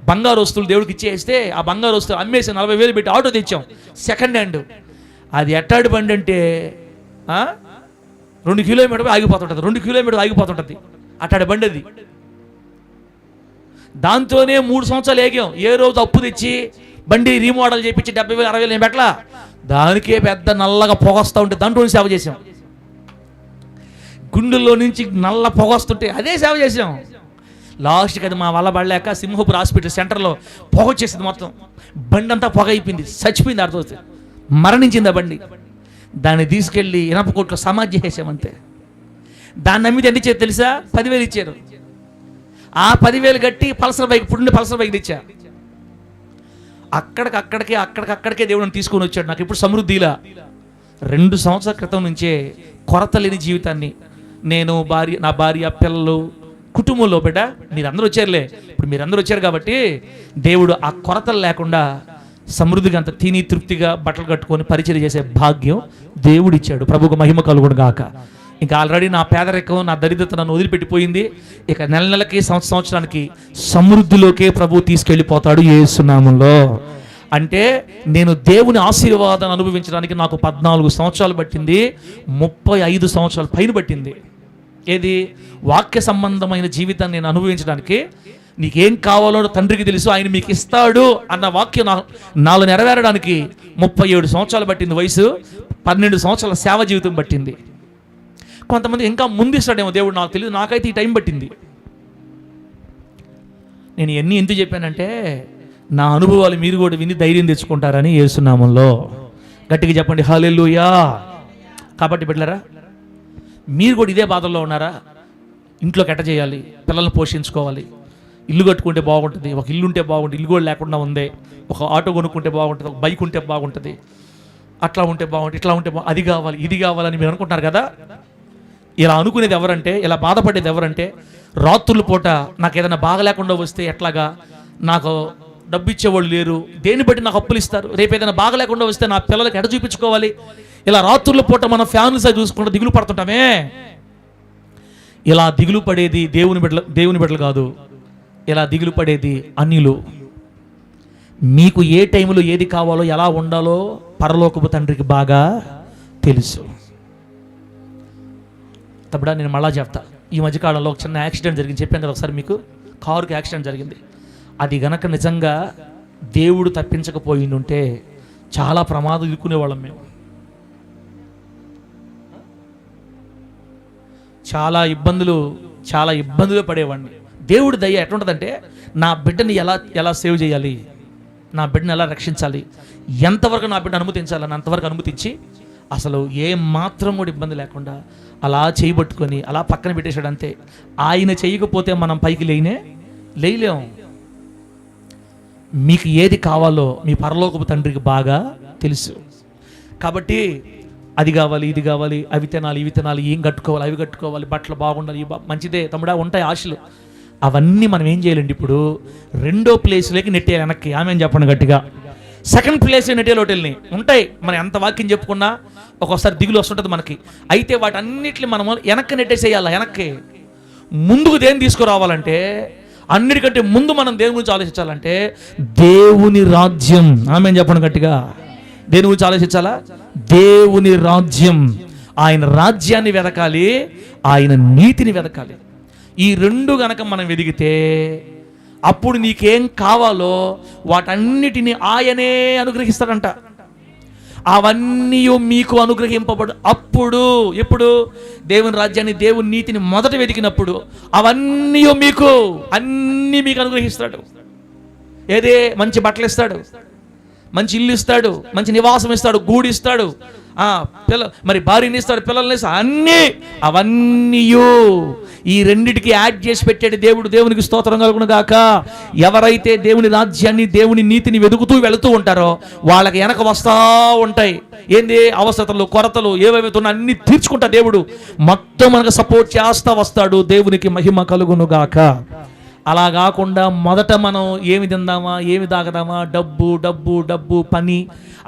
బంగారు వస్తువులు దేవుడికి ఇచ్చేస్తే ఆ బంగారు వస్తువులు అమ్మేసి 40,000 పెట్టి ఆటో తెచ్చాం, సెకండ్ హ్యాండ్. అది ఎట్టాడి బండి అంటే 2 కిలోమీటర్ ఆగిపోతుంటుంది, 2 కిలోమీటర్లు ఆగిపోతుంటుంది అట్టాడి బండి అది. దాంతోనే 3 సంవత్సరాలు ఏగాం. ఏ రోజు అప్పు తెచ్చి బండి రీమోడల్ చేయించి 70,000 60,000 నేను పెట్టలా, దానికే పెద్ద నల్లగా పొగొస్తూ ఉంటే దాంట్లో సేవ చేసాం. గుండెల్లో నుంచి నల్ల పొగొస్తుంటే అదే సేవ చేసాం. లాస్ట్కి అది మా వల్ల పడలేక సింహపురి హాస్పిటల్ సెంటర్లో పొగ వచ్చేసింది, మొత్తం బండి అంతా పొగ అయిపోయింది, చచ్చిపోయింది. ఆ రోజు మరణించింది ఆ బండి. దాన్ని తీసుకెళ్ళి ఇనపకోట్లో సమాధి చేసామంతే. దాన్ని నమ్మితే ఎంత ఇచ్చారు తెలుసా? 10,000 ఇచ్చారు. ఆ 10,000 కట్టి పల్సర్ బైక్, ఇప్పుడు పల్సర్ బైక్ తెచ్చా. అక్కడికక్కడికే దేవుడిని తీసుకొని వచ్చాడు. నాకు ఇప్పుడు సమృద్ధిలా 2 సంవత్సరాల క్రితం నుంచే కొరత లేని జీవితాన్ని నేను, నా భార్య, పిల్లలు, కుటుంబంలో బిడ్డ మీరందరూ వచ్చారులే, ఇప్పుడు మీరందరూ వచ్చారు కాబట్టి దేవుడు ఆ కొరతలు లేకుండా సమృద్ధిగా అంత తిని తృప్తిగా బట్టలు కట్టుకొని పరిచయం చేసే భాగ్యం దేవుడు ఇచ్చాడు. ప్రభువుకు మహిమ కలుగును గాక. ఇంకా ఆల్రెడీ నా పేదరికం, నా దరిద్రత నన్ను వదిలిపెట్టిపోయింది. ఇక నెలకి సంవత్సరానికి సమృద్ధిలోకే ప్రభు తీసుకెళ్ళిపోతాడు యేసు నామములో. అంటే నేను దేవుని ఆశీర్వాదాన్ని అనుభవించడానికి నాకు 14 సంవత్సరాలు పట్టింది, 35 సంవత్సరాల పైన పట్టింది. ఏది? వాక్య సంబంధమైన జీవితాన్ని నేను అనుభవించడానికి. నీకేం కావాలో తండ్రికి తెలుసు, ఆయన మీకు ఇస్తాడు అన్న వాక్యం నాలో నెరవేరడానికి 37 సంవత్సరాలు పట్టింది వయసు. 12 సంవత్సరాల సేవ జీవితం పట్టింది. కొంతమంది ఇంకా ముందు ఇస్తాడేమో దేవుడు, నాకు తెలియదు. నాకైతే ఈ టైం పట్టింది. నేను ఎన్ని ఎందుకు చెప్పానంటే నా అనుభవాలు మీరు కూడా విని ధైర్యం తెచ్చుకుంటారని యేసు నామములో. గట్టిగా చెప్పండి హల్లెలూయా. కాబట్టి బిడ్డలారా, మీరు కూడా ఇదే బాధల్లో ఉన్నారా? ఇంట్లోకి ఎట్ట చేయాలి, పిల్లల్ని పోషించుకోవాలి, ఇల్లు కట్టుకుంటే బాగుంటుంది, ఒక ఇల్లు ఉంటే బాగుంటుంది, ఇల్లు కూడా లేకుండా ఉంది, ఒక ఆటో కొనుక్కుంటే బాగుంటుంది, ఒక బైక్ ఉంటే బాగుంటుంది, అట్లా ఉంటే బాగుంటుంది, ఇట్లా ఉంటే అది కావాలి, ఇది కావాలని మీరు అనుకుంటున్నారు కదా. ఇలా అనుకునేది ఎవరంటే, ఇలా బాధపడేది ఎవరంటే, రాత్రుల పూట నాకు ఏదైనా బాగా లేకుండా వస్తే ఎట్లాగా, నాకు డబ్బు ఇచ్చేవాళ్ళు లేరు, దేన్ని బట్టి నాకు అప్పులు ఇస్తారు, రేపు ఏదైనా బాగా లేకుండా వస్తే నా పిల్లలకి ఎడ చూపించుకోవాలి, ఇలా రాత్రుల పూట మనం ఫ్యామిలీస్ చూసుకుంటూ దిగులు పడుతుంటామే. ఇలా దిగులు పడేది దేవుని బిడ్డలు కాదు, ఇలా దిగులు పడేది అన్యులు. మీకు ఏ టైంలో ఏది కావాలో, ఎలా ఉండాలో పరలోకపు తండ్రికి బాగా తెలుసు. తప్పుడా నేను మళ్ళా చెప్తా. ఈ మధ్యకాలంలో ఒక చిన్న యాక్సిడెంట్ జరిగింది, చెప్పాను కదా ఒకసారి మీకు. కారుకి యాక్సిడెంట్ జరిగింది. అది గనక నిజంగా దేవుడు తప్పించకపోయిండుంటే చాలా ప్రమాదం ఇరుక్కునేవాళ్ళం మేము. చాలా ఇబ్బందులు పడేవాడిని. దేవుడి దయ ఎట్లుంటుందంటే, నా బిడ్డని ఎలా సేవ్ చేయాలి, నా బిడ్డని ఎలా రక్షించాలి, ఎంతవరకు నా బిడ్డ అనుమతించాలని అంతవరకు అనుమతించి అసలు ఏ మాత్రం కూడా ఇబ్బంది లేకుండా అలా చేయబట్టుకొని అలా పక్కన పెట్టేశాడు అంతే. ఆయన చేయకపోతే మనం పైకి లేయలేం. మీకు ఏది కావాలో మీ పరలోకపు తండ్రికి బాగా తెలుసు. కాబట్టి అది కావాలి, ఇది కావాలి, అవి తినాలి, ఇవి తినాలి, ఏం కట్టుకోవాలి, అవి కట్టుకోవాలి, బట్టలు బాగుండాలి, మంచిదే తమ్ముడా, ఉంటాయి ఆశలు. అవన్నీ మనం ఏం చేయాలండి, ఇప్పుడు 2వ ప్లేస్లోకి నెట్టేయాలి వెనక్కి. ఆమె చెప్పండి గట్టిగా. సెకండ్ ప్లేస్ నెట్టేయాలి, హోటల్ని ఉంటాయి. మనం ఎంత వాక్యం చెప్పుకున్నా ఒక్కోసారి దిగులు వస్తుంటుంది మనకి. అయితే వాటన్నిటిని మనం వెనక్కి నెట్టేసేయాలి. వెనక్కి ముందుకు దేని తీసుకురావాలంటే, అన్నిటికంటే ముందు మనం దేని గురించి ఆలోచించాలంటే దేవుని రాజ్యం. ఆమె చెప్పండి గట్టిగా. దేని గురించి ఆలోచించాలా? దేవుని రాజ్యం. ఆయన రాజ్యాన్ని వెతకాలి, ఆయన నీతిని వెతకాలి. ఈ 2 గనక మనం వెదిగితే అప్పుడు నీకేం కావాలో వాటన్నిటిని ఆయనే అనుగ్రహిస్తాడంట. అవన్నీ మీకు అనుగ్రహింపబడు. అప్పుడు ఎప్పుడు? దేవుని రాజ్యాన్ని, దేవుని నీతిని మొదట వెతికినప్పుడు అవన్నీ మీకు అనుగ్రహిస్తాడు. ఏదే? మంచి బట్టలు ఇస్తాడు, మంచి ఇల్లు ఇస్తాడు, మంచి నివాసం ఇస్తాడు, గూడు ఇస్తాడు, మరి భార్యని ఇస్తాడు, పిల్లల్ని ఇస్తాడు, అవన్నీ ఈ 2టికి యాడ్ చేసి పెట్టాడు దేవుడు. దేవునికి స్తోత్రం కలుగును గాక. ఎవరైతే దేవుని రాజ్యాన్ని, దేవుని నీతిని వెతుకుతూ వెళుతూ ఉంటారో వాళ్ళకి వెనక వస్తూ ఉంటాయి. ఏంది? అవసరతలు, కొరతలు ఏవేవి ఉన్నా అన్ని తీర్చుకుంటా దేవుడు. మొత్తం మనకు సపోర్ట్ చేస్తా వస్తాడు. దేవునికి మహిమ కలుగును గాక. అలా కాకుండా మొదట మనం ఏమి తిందామా, ఏమి తాగదామా, డబ్బు డబ్బు డబ్బు, పని,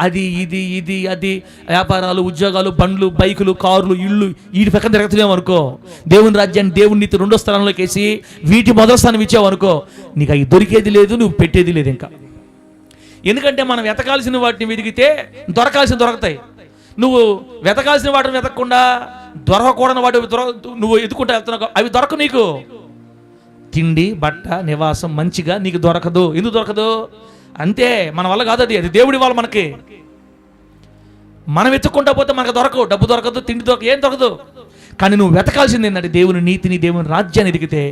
అది ఇది ఇది అది, వ్యాపారాలు, ఉద్యోగాలు, బండ్లు, బైకులు, కార్లు, ఇళ్ళు, వీటి పక్కన తిరుగుతున్నాం అనుకో, దేవుని రాజ్యాన్ని, దేవుని నీతి రెండో స్థానంలోకి వేసి వీటి మొదటి స్థానం ఇచ్చావు అనుకో, నీకు అవి దొరికేది లేదు, నువ్వు పెట్టేది లేదు ఇంకా. ఎందుకంటే మనం వెతకాల్సిన వాటిని వెతికితే దొరకాల్సిన దొరకతాయి. నువ్వు వెతకాల్సిన వాటిని వెతకకుండా దొరకకూడని వాటి నువ్వు ఎదుకుంటా వెళ్తున్నావు, అవి దొరక. నీకు తిండి, బట్ట, నివాసం మంచిగా నీకు దొరకదు. ఎందుకు దొరకదు? అంతే, మన వల్ల కాదు. అది దేవుడి వల్ల. మనకి మనం వెతుక్కుంటా పోతే మనకు దొరకవు. డబ్బు దొరకదు, తిండి దొరకదు, ఏం దొరకదు. కానీ నువ్వు వెతకాల్సింది ఏంటంటే దేవుని నీతిని, దేవుని రాజ్యాన్ని ఎదిగితే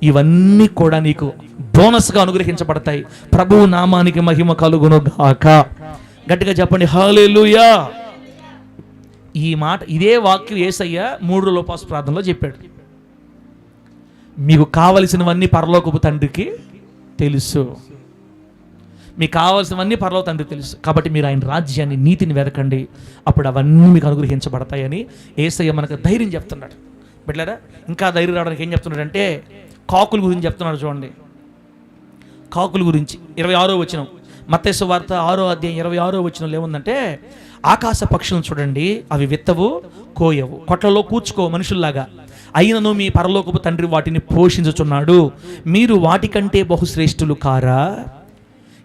ఇవన్నీ కూడా నీకు బోనస్గా అనుగ్రహించబడతాయి. ప్రభువు నామానికి మహిమ కలుగును గాక. గట్టిగా చెప్పండి హల్లెలూయా. ఈ మాట, ఇదే వాక్యం యేసయ్య 3 రోజుల ఉపవాస ప్రార్థనలో చెప్పాడు. మీకు కావలసినవన్నీ పరలోకపు తండ్రికి తెలుసు. మీకు కావాల్సినవన్నీ పరలోక తండ్రికి తెలుసు. కాబట్టి మీరు ఆయన రాజ్యాన్ని, నీతిని వెతకండి, అప్పుడు అవన్నీ మీకు అనుగ్రహించబడతాయని యేసయ్య మనకు ధైర్యం చెప్తున్నాడు. బిడ్డలారా, ఇంకా ధైర్యం రావడానికి ఏం చెప్తున్నాడంటే కాకుల గురించి చెప్తున్నాడు. చూడండి, కాకుల గురించి 26వ వచనం, మత్తయి సువార్త 6వ అధ్యాయం 26వ వచనంలో ఏముందంటే, ఆకాశ పక్షులను చూడండి, అవి విత్తవు, కోయవు, కొట్లలో కూర్చుకో మనుషుల్లాగా, అయినను మీ పరలోకపు తండ్రి వాటిని పోషించుచున్నాడు. మీరు వాటికంటే బహుశ్రేష్ఠులు కారా?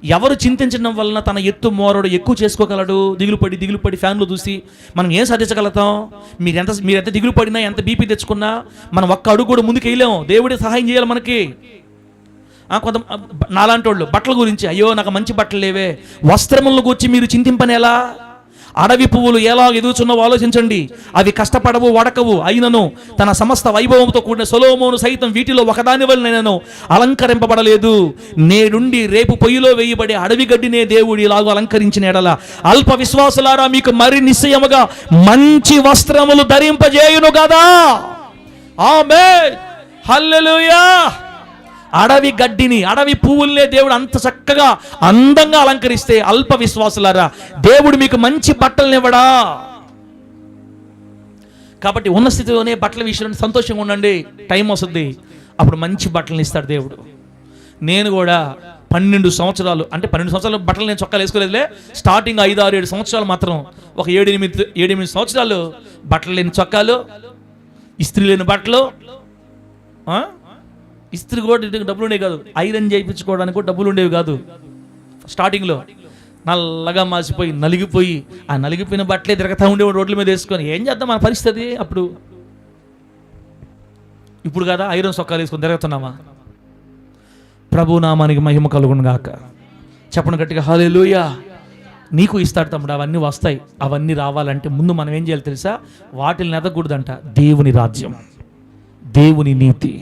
ఎవరు చింతించడం వలన తన ఎత్తు మోరడు ఎక్కువ చేసుకోగలడు? దిగులు పడి ఫ్యాన్లు చూసి మనం ఏం సాధించగలుగుతాం? మీరెంత దిగులు పడినా, ఎంత బీపీ తెచ్చుకున్నా మనం ఒక్క అడుగు కూడా ముందుకు వేయలేము. దేవుడే సహాయం చేయాలి మనకి. కొంత నాలాంటి వాళ్ళు బట్టల గురించి, అయ్యో నాకు మంచి బట్టలు లేవే, వస్త్రములను గురించి మీరు చింతింపనేలా? అడవి పువ్వులు ఎలా ఎదుగుచున్నావో ఆలోచించండి. అవి కష్టపడవు, వడకవు, అయినను తన సమస్త వైభవంతో కూడిన సొలొమోను సైతం వీటిలో ఒకదాని వలనైనను అలంకరింపబడలేదు. నేడుండి రేపు పొయ్యిలో వేయబడే అడవి గడ్డినే దేవుడు ఇలాగో అలంకరించిన ఎడల అల్ప విశ్వాసులారా మీకు మరి నిశ్చయముగా మంచి వస్త్రములు ధరింపజేయును కదా. ఆమేన్, హల్లెలూయా. అడవి గడ్డిని, అడవి పువ్వుల్నే దేవుడు అంత చక్కగా అందంగా అలంకరిస్తే అల్ప విశ్వాసులారా దేవుడు మీకు మంచి బట్టలు ఇవ్వడా? కాబట్టి ఉన్న స్థితిలోనే బట్టల విషయంలో సంతోషంగా ఉండండి. టైం వస్తుంది, అప్పుడు మంచి బట్టలను ఇస్తాడు దేవుడు. నేను కూడా 12 సంవత్సరాలు, అంటే 12 సంవత్సరాలు బట్టలు నేను చొక్కాలు వేసుకోలేదులే. స్టార్టింగ్ 5, 6, 7 సంవత్సరాలు మాత్రం, ఒక 7-8 సంవత్సరాలు బట్టలు లేని చొక్కాలు, ఇస్త్రీ లేని బట్టలు. ఇస్త్రీ కూడా డబ్బులు ఉండేవి కాదు, ఐరన్ చేయించుకోవడానికి కూడా డబ్బులు ఉండేవి కాదు. స్టార్టింగ్లో నల్లగా మాసిపోయి నలిగిపోయి, ఆ నలిగిపోయిన బట్టలే తిరగతా ఉండేవాడు రోడ్ల మీద వేసుకొని. ఏం చేద్దాం మన పరిస్థితి అప్పుడు. ఇప్పుడు కదా ఐరన్ సొక్కాలు వేసుకొని తిరుగుతున్నామా? ప్రభు నామానికి మహిమ కలుగును గాక. చెప్పండి గట్టిగా హల్లెలూయా. నీకు ఇస్తాడు తమ్ముడు, అవన్నీ వస్తాయి. అవన్నీ రావాలంటే ముందు మనం ఏం చేయాలి తెలుసా? వాటిని ఎదగకూడదంట. దేవుని రాజ్యం, దేవుని నీతి,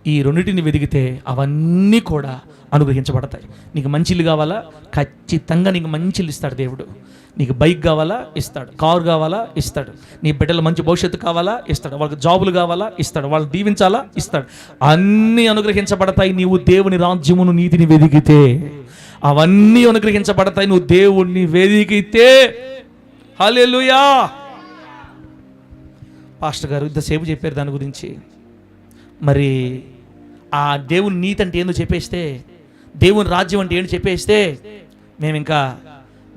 ఈ రెండింటిని వెదిగితే అవన్నీ కూడా అనుగ్రహించబడతాయి. నీకు మంచి ఇల్లు కావాలా? ఖచ్చితంగా నీకు మంచి ఇల్లు ఇస్తాడు దేవుడు. నీకు బైక్ కావాలా? ఇస్తాడు. కారు కావాలా? ఇస్తాడు. నీ బిడ్డలు మంచి భవిష్యత్తు కావాలా? ఇస్తాడు. వాళ్ళకి జాబులు కావాలా? ఇస్తాడు. వాళ్ళు దీవించాలా? ఇస్తాడు. అన్నీ అనుగ్రహించబడతాయి నీవు దేవుని రాజ్యమును, నీతిని వెదిగితే. అవన్నీ అనుగ్రహించబడతాయి నువ్వు దేవుణ్ణి వెదిగితే. హల్లెలూయా. పాస్టర్ గారు ఇంతసేపు చెప్పారు దాని గురించి. మరి ఆ దేవుని నీతి అంటే ఏందో చెప్పేస్తే, దేవుని రాజ్యం అంటే ఏంటో చెప్పేస్తే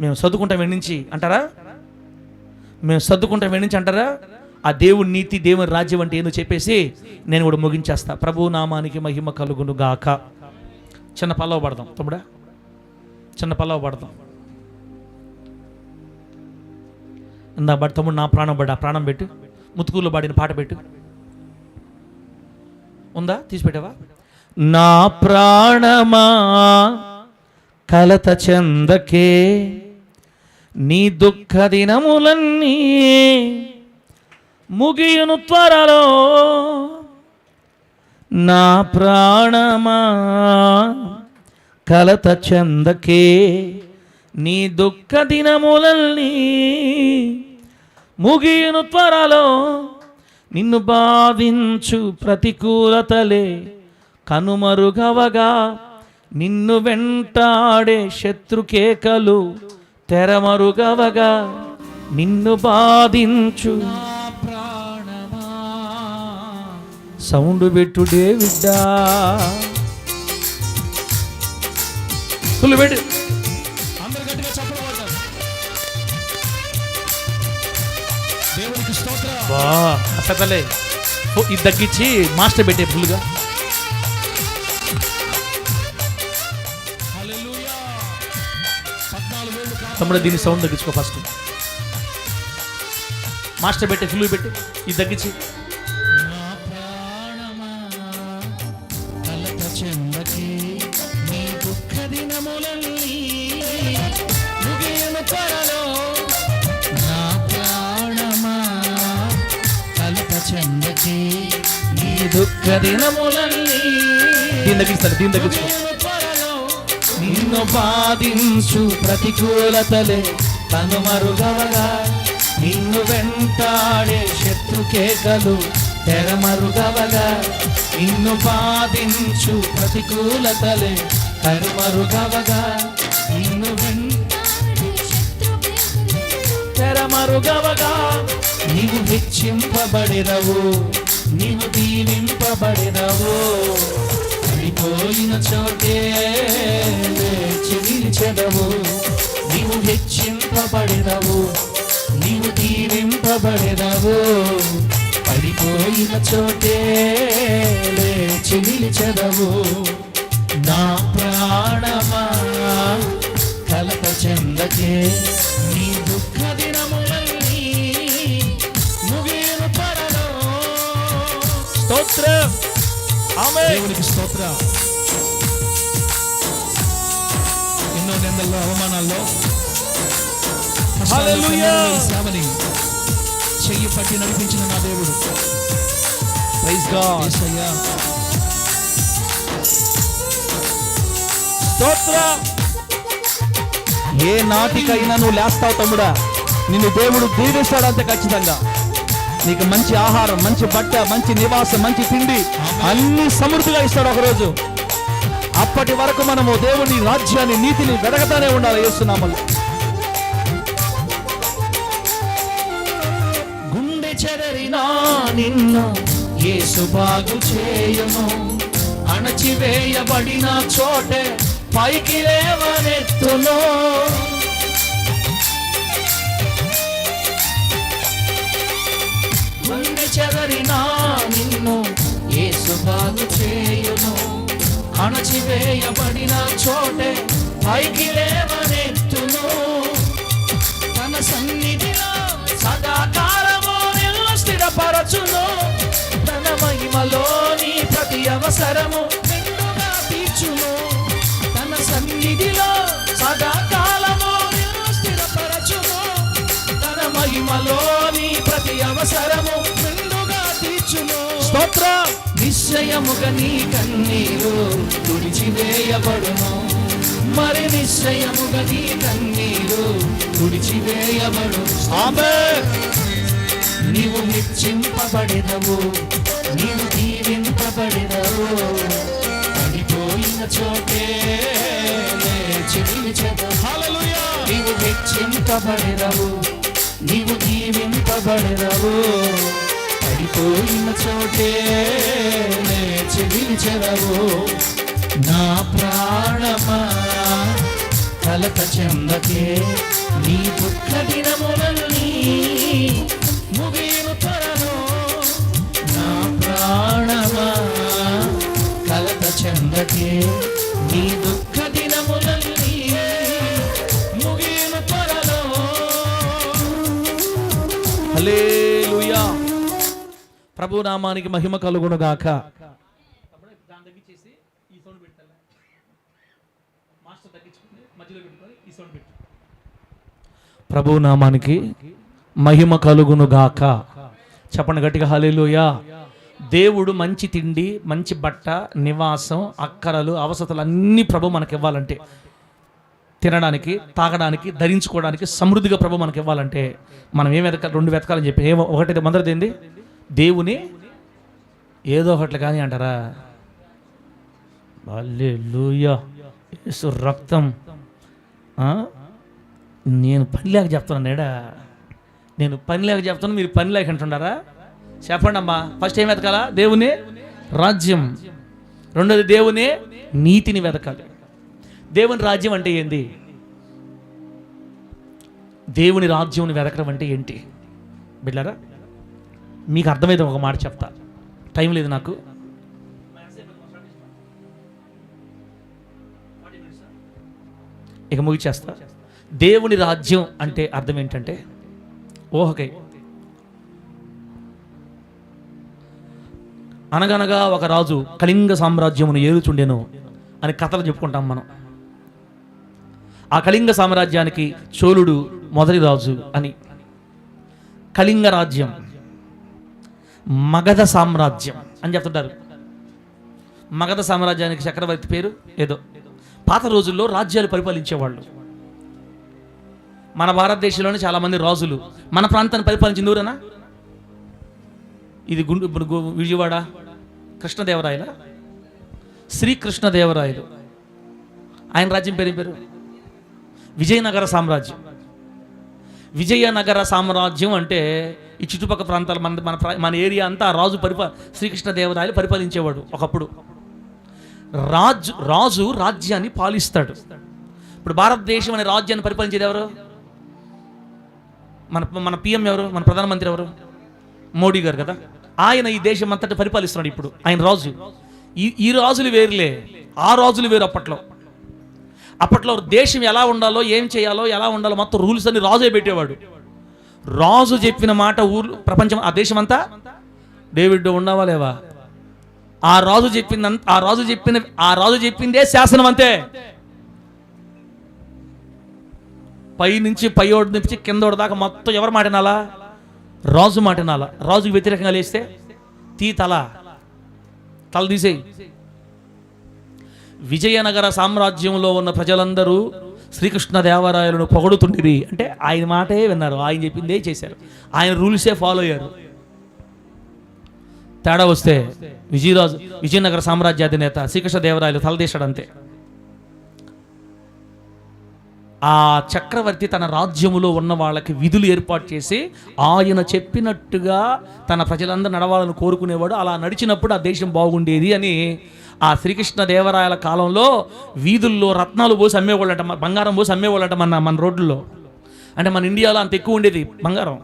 మేము చదువుకుంటాం వెన్నించి అంటారా? మేము చదువుకుంటాం వెన్నించి అంటారా? ఆ దేవుని నీతి, దేవుని రాజ్యం అంటే ఏందో చెప్పేసి నేను కూడా ముగించేస్తా. ప్రభు నామానికి మహిమ కలుగును గాక. చిన్న పల్లవ పడదాం తమ్ముడా, చిన్న పల్లవ పడదాం. ఇందా బడి తమ్ముడు, నా ప్రాణం బడి, ఆ ప్రాణం పెట్టు. ముత్తుకూరులో పాడిన పాట పెట్టు. ఉందా? తీసిపెట్టావా? నా ప్రాణమా కలత చెందకే, నీ దుఃఖ దినములన్నీ ముగియును త్వరలో. నా ప్రాణమా కలత చెందకే, నీ దుఃఖ దినములన్నీ ముగియును త్వరలో. నిన్ను బాధించు ప్రతికూలతలే కనుమరుగవగా, నిన్ను వెంటాడే శత్రుకేకలు తెరమరుగవగా. నిన్ను బాధించు సౌండ్ పెట్టు డేవిడ్డా, ఫుల్ పెట్టి అందరు గట్టిగా చప్పట్లు కొడతారు. దేవునికి స్తోత్రం. అసలే ఇది తగ్గించి మాస్టర్ పెట్టే ఫుల్గా. హల్లెలూయా. 14 వేళ్ళు తమ్ముడు దీన్ని సౌండ్ తగ్గించుకో ఫస్ట్. మాస్టర్ పెట్టి ఫుల్ పెట్టి ఇది తగ్గించి. నా ప్రాణమా కలత చెందకే, నీ దుఃఖ దినములన్నీ ముగియను త్వరలో. నా ప్రాణమా కలత చెందకే, నీ దుఃఖ దినములన్నీ దీన్ని తగ్గిస్తాను, దీన్ని తగ్గించుకో. త్వరలో. నిన్ను బాధించు ప్రతికూలతలే కనుమరుగవగా, నిన్ను వెంటాడే శత్రు కేకలు తెరమరుగవగా. నిన్ను బాధించు ప్రతికూలతలే కనుమరుగవగా, నిన్ను వెంటాడే శత్రు కేకలు తెరమరుగవగా. నీవు హెచ్చింపబడినవు, నీవు దీవింపబడినవు. పడిపోయిన చోటే లేచి నిలిచెదవు. నీవు హెచ్చింపబడినవు, నీవు దీవింపబడినవు. పడిపోయిన చోటే లేచి నిలిచెదవు. నా ప్రాణమా కలత చెందకే, నీ దుఃఖ దినములన్నీ ముగియను త్వరలో. స్తోత్రం. ఆమేన్. దేవునికి స్తోత్రం. ఎన్నో నిందల్లో అవమానాల్లో హల్లెలూయా. సేవని చెయ్యి పట్టి నడిపించిన నా దేవుడు. Praise God. యేసయ్యా. స్తోత్రం. ఏ నాటికైనా నువ్వు లేస్తావు తమ్ముడా, నిన్ను దేవుడు దీవిస్తాడు అంతే ఖచ్చితంగా. నీకు మంచి ఆహారం, మంచి బట్ట, మంచి నివాసం, మంచి తిండి అన్ని సమృద్ధిగా ఇస్తాడు ఒకరోజు. అప్పటి వరకు మనము దేవుని రాజ్యాన్ని, నీతిని వెతకతానే ఉండాలి యేసునామములో. గుండె చెదరినా నిన్ను యేసు బాగు చేయును. అణచివేయబడిన చోటే పైకి లేవనెత్తును. గుండె చెదరినా నిన్ను యేసు బాగు చేయును. అణచివేయబడిన చోటే పైకి లేవనెత్తును. తన సన్నిధిలో సదాకాలము నిన్ను స్థిరపరచును. తన మహిమలోని ప్రతి అవసరము నిన్నుగా తీర్చును. తన సన్నిధిలో సదాకాలము నిన్ను స్థిరపరచును. తన మహిమలోని ప్రతి అవసరము నిన్నుగా తీర్చును. స్తోత్రం. నిశ్చయముగా నీ కన్నీరు తుడిచివేయబడును. మరి నిశ్చయముగా నీ కన్నీరు తుడిచివేయబడు. ఆమేన్. నీవు హెచ్చింపబడినవు, నీవు దీవింపబడినవు. పడిపోయిన చోటే లేచి నిలిచెదవు. హల్లెలూయా. నీవు హెచ్చింపబడినవు, నీవు దీవింపబడినవు. పడిపోయిన చోటే లేచి నిలిచెదవు. నా ప్రాణమా కలత చెందకే, నీ దుఃఖ దినములన్నీ ముగియను త్వరలో. నా ప్రాణమా కలత చెందకే, నీ దుఃఖ దినములన్నీ ముగియను త్వరలో. హల్లెలూయా. ప్రభు నామానికి మహిమ కలుగును గాక. ప్రభు నామానికి మహిమ కలుగును గాక. చెప్పండి గట్టిగా హల్లెలూయా. దేవుడు మంచి తిండి, మంచి బట్ట, నివాసం, అక్కరలు, అవసరాలు అన్నీ ప్రభు మనకి ఇవ్వాలంటే, తినడానికి, తాగడానికి, ధరించుకోవడానికి సమృద్ధిగా ప్రభు మనకి ఇవ్వాలంటే మనం ఏం వెతకాలి? 2 వెతకాలని చెప్పి. ఒకటి మొదటిది ఏంది? దేవుని ఏదో ఒకటి కానీ అంటారా? హల్లెలూయా. యేసు రక్తం. నేను పని లేక చెప్తున్నాను ఏడా, నేను పని లేక చెప్తాను, మీరు పని లేక అంటున్నారా? చెప్పండి అమ్మా. ఫస్ట్ ఏం వెతకాలా? దేవుని రాజ్యం. రెండోది దేవుని నీతిని వెతకాలి. దేవుని రాజ్యం అంటే ఏంది? దేవుని రాజ్యం వెతకడం అంటే ఏంటి? బిడ్డారా, మీకు అర్థమైతే ఒక మాట చెప్తా, టైం లేదు నాకు. ఇక ముగిచేస్తా. దేవుని రాజ్యం అంటే అర్థం ఏంటంటే, ఓకే, అనగనగా ఒక రాజు కళింగ సామ్రాజ్యమును ఏలుచుండెను అని కథలు చెప్పుకుంటాం మనం. ఆ కళింగ సామ్రాజ్యానికి చోళుడు మొదటి రాజు అని. కళింగ రాజ్యం, మగధ సామ్రాజ్యం అని చెప్తుంటారు. మగధ సామ్రాజ్యానికి చక్రవర్తి పేరు ఏదో. పాత రోజుల్లో రాజ్యాలు పరిపాలించేవాళ్ళు. మన భారతదేశంలోనే చాలామంది రాజులు మన ప్రాంతాన్ని పరిపాలించింది ఊరేనా? ఇది విజయవాడ కృష్ణదేవరాయల, శ్రీకృష్ణదేవరాయలు. ఆయన రాజ్యం పేరు విజయనగర సామ్రాజ్యం. విజయనగర సామ్రాజ్యం అంటే ఈ చుట్టుపక్కల ప్రాంతాలు మన ఏరియా అంతా రాజు శ్రీకృష్ణదేవరాయలు పరిపాలించేవాడు ఒకప్పుడు. రాజు రాజ్యాన్ని పాలిస్తాడు. ఇప్పుడు భారతదేశం అనే రాజ్యాన్ని పరిపాలించేది ఎవరు? మన పిఎం ఎవరు? మన ప్రధానమంత్రి ఎవరు? మోడీ గారు కదా. ఆయన ఈ దేశం అంతటా పరిపాలిస్తున్నాడు. ఇప్పుడు ఆయన రాజు. ఈ రాజులు వేరులే, ఆ రాజులు వేరు. అప్పట్లో దేశం ఎలా ఉండాలో, ఏం చేయాలో, ఎలా ఉండాలో మొత్తం రూల్స్ అన్ని రాజే పెట్టేవాడు. రాజు చెప్పిన మాట ప్రపంచం, ఆ దేశం అంతా డేవిడ్ ఉండవా లేవా? ఆ రాజు చెప్పిందే శాసనం అంతే. పై నుంచి పైోడి నుంచి కిందోడి దాకా మొత్తం ఎవరు మాటినాలా? రాజు మాటినాలా. రాజుకి వ్యతిరేకంగా లేస్తే తల తీసేయి. విజయనగర సామ్రాజ్యంలో ఉన్న ప్రజలందరూ శ్రీకృష్ణదేవరాయలను పొగడుతుండిరి. అంటే ఆయన మాటే విన్నారు, ఆయన చెప్పిందే చేశారు, ఆయన రూల్సే ఫాలో అయ్యారు. తేడా వస్తే విజయనగర సామ్రాజ్యాధినేత శ్రీకృష్ణదేవరాయలు తలదీశాడు అంతే. ఆ చక్రవర్తి తన రాజ్యములో ఉన్న వాళ్ళకి విధులు ఏర్పాటు చేసి ఆయన చెప్పినట్టుగా తన ప్రజలందరూ నడవాలని కోరుకునేవాడు. అలా నడిచినప్పుడు ఆ దేశం బాగుండేది అని ఆ శ్రీకృష్ణదేవరాయల కాలంలో వీధుల్లో రత్నాలు పోసి అమ్మేవాళ్ళంట, బంగారం పోసి అమ్మేవాళ్ళంట మన రోడ్లలో. అంటే మన ఇండియాలో అంత ఎక్కువ ఉండేది బంగారం.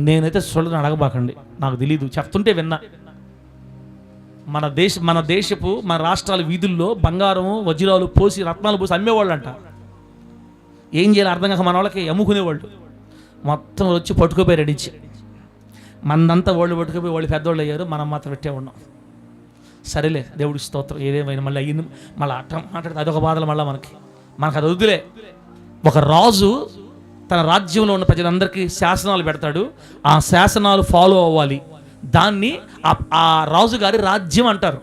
నేనైతే చూడని అడగబాకండి, నాకు తెలీదు, చెప్తుంటే విన్నా. మన దేశపు మన రాష్ట్రాల వీధుల్లో బంగారం వజ్రాలు పోసి రత్నాలు పోసి అమ్మేవాళ్ళంట. ఏం చేయాలి అర్థం కాక మన వాళ్ళకి అమ్ముకునేవాళ్ళు. మొత్తం వచ్చి పట్టుకుపోయి రెడీచి మనంతా వాళ్ళు పట్టుకుపోయి వాళ్ళు పెద్దవాళ్ళు అయ్యారు, మనం మాత్రం పెట్టే ఉన్నాం. సరేలే, దేవుడి స్తోత్రం. ఏదేమైనా మళ్ళీ అయ్యింది, మళ్ళీ అట్ట మాట్లాడితే అదొక బాధలు. మళ్ళీ మనకు అది వద్దులే. ఒక రాజు తన రాజ్యంలో ఉన్న ప్రజలందరికీ శాసనాలు పెడతాడు, ఆ శాసనాలు ఫాలో అవ్వాలి. దాన్ని ఆ రాజుగారి రాజ్యం అంటారు.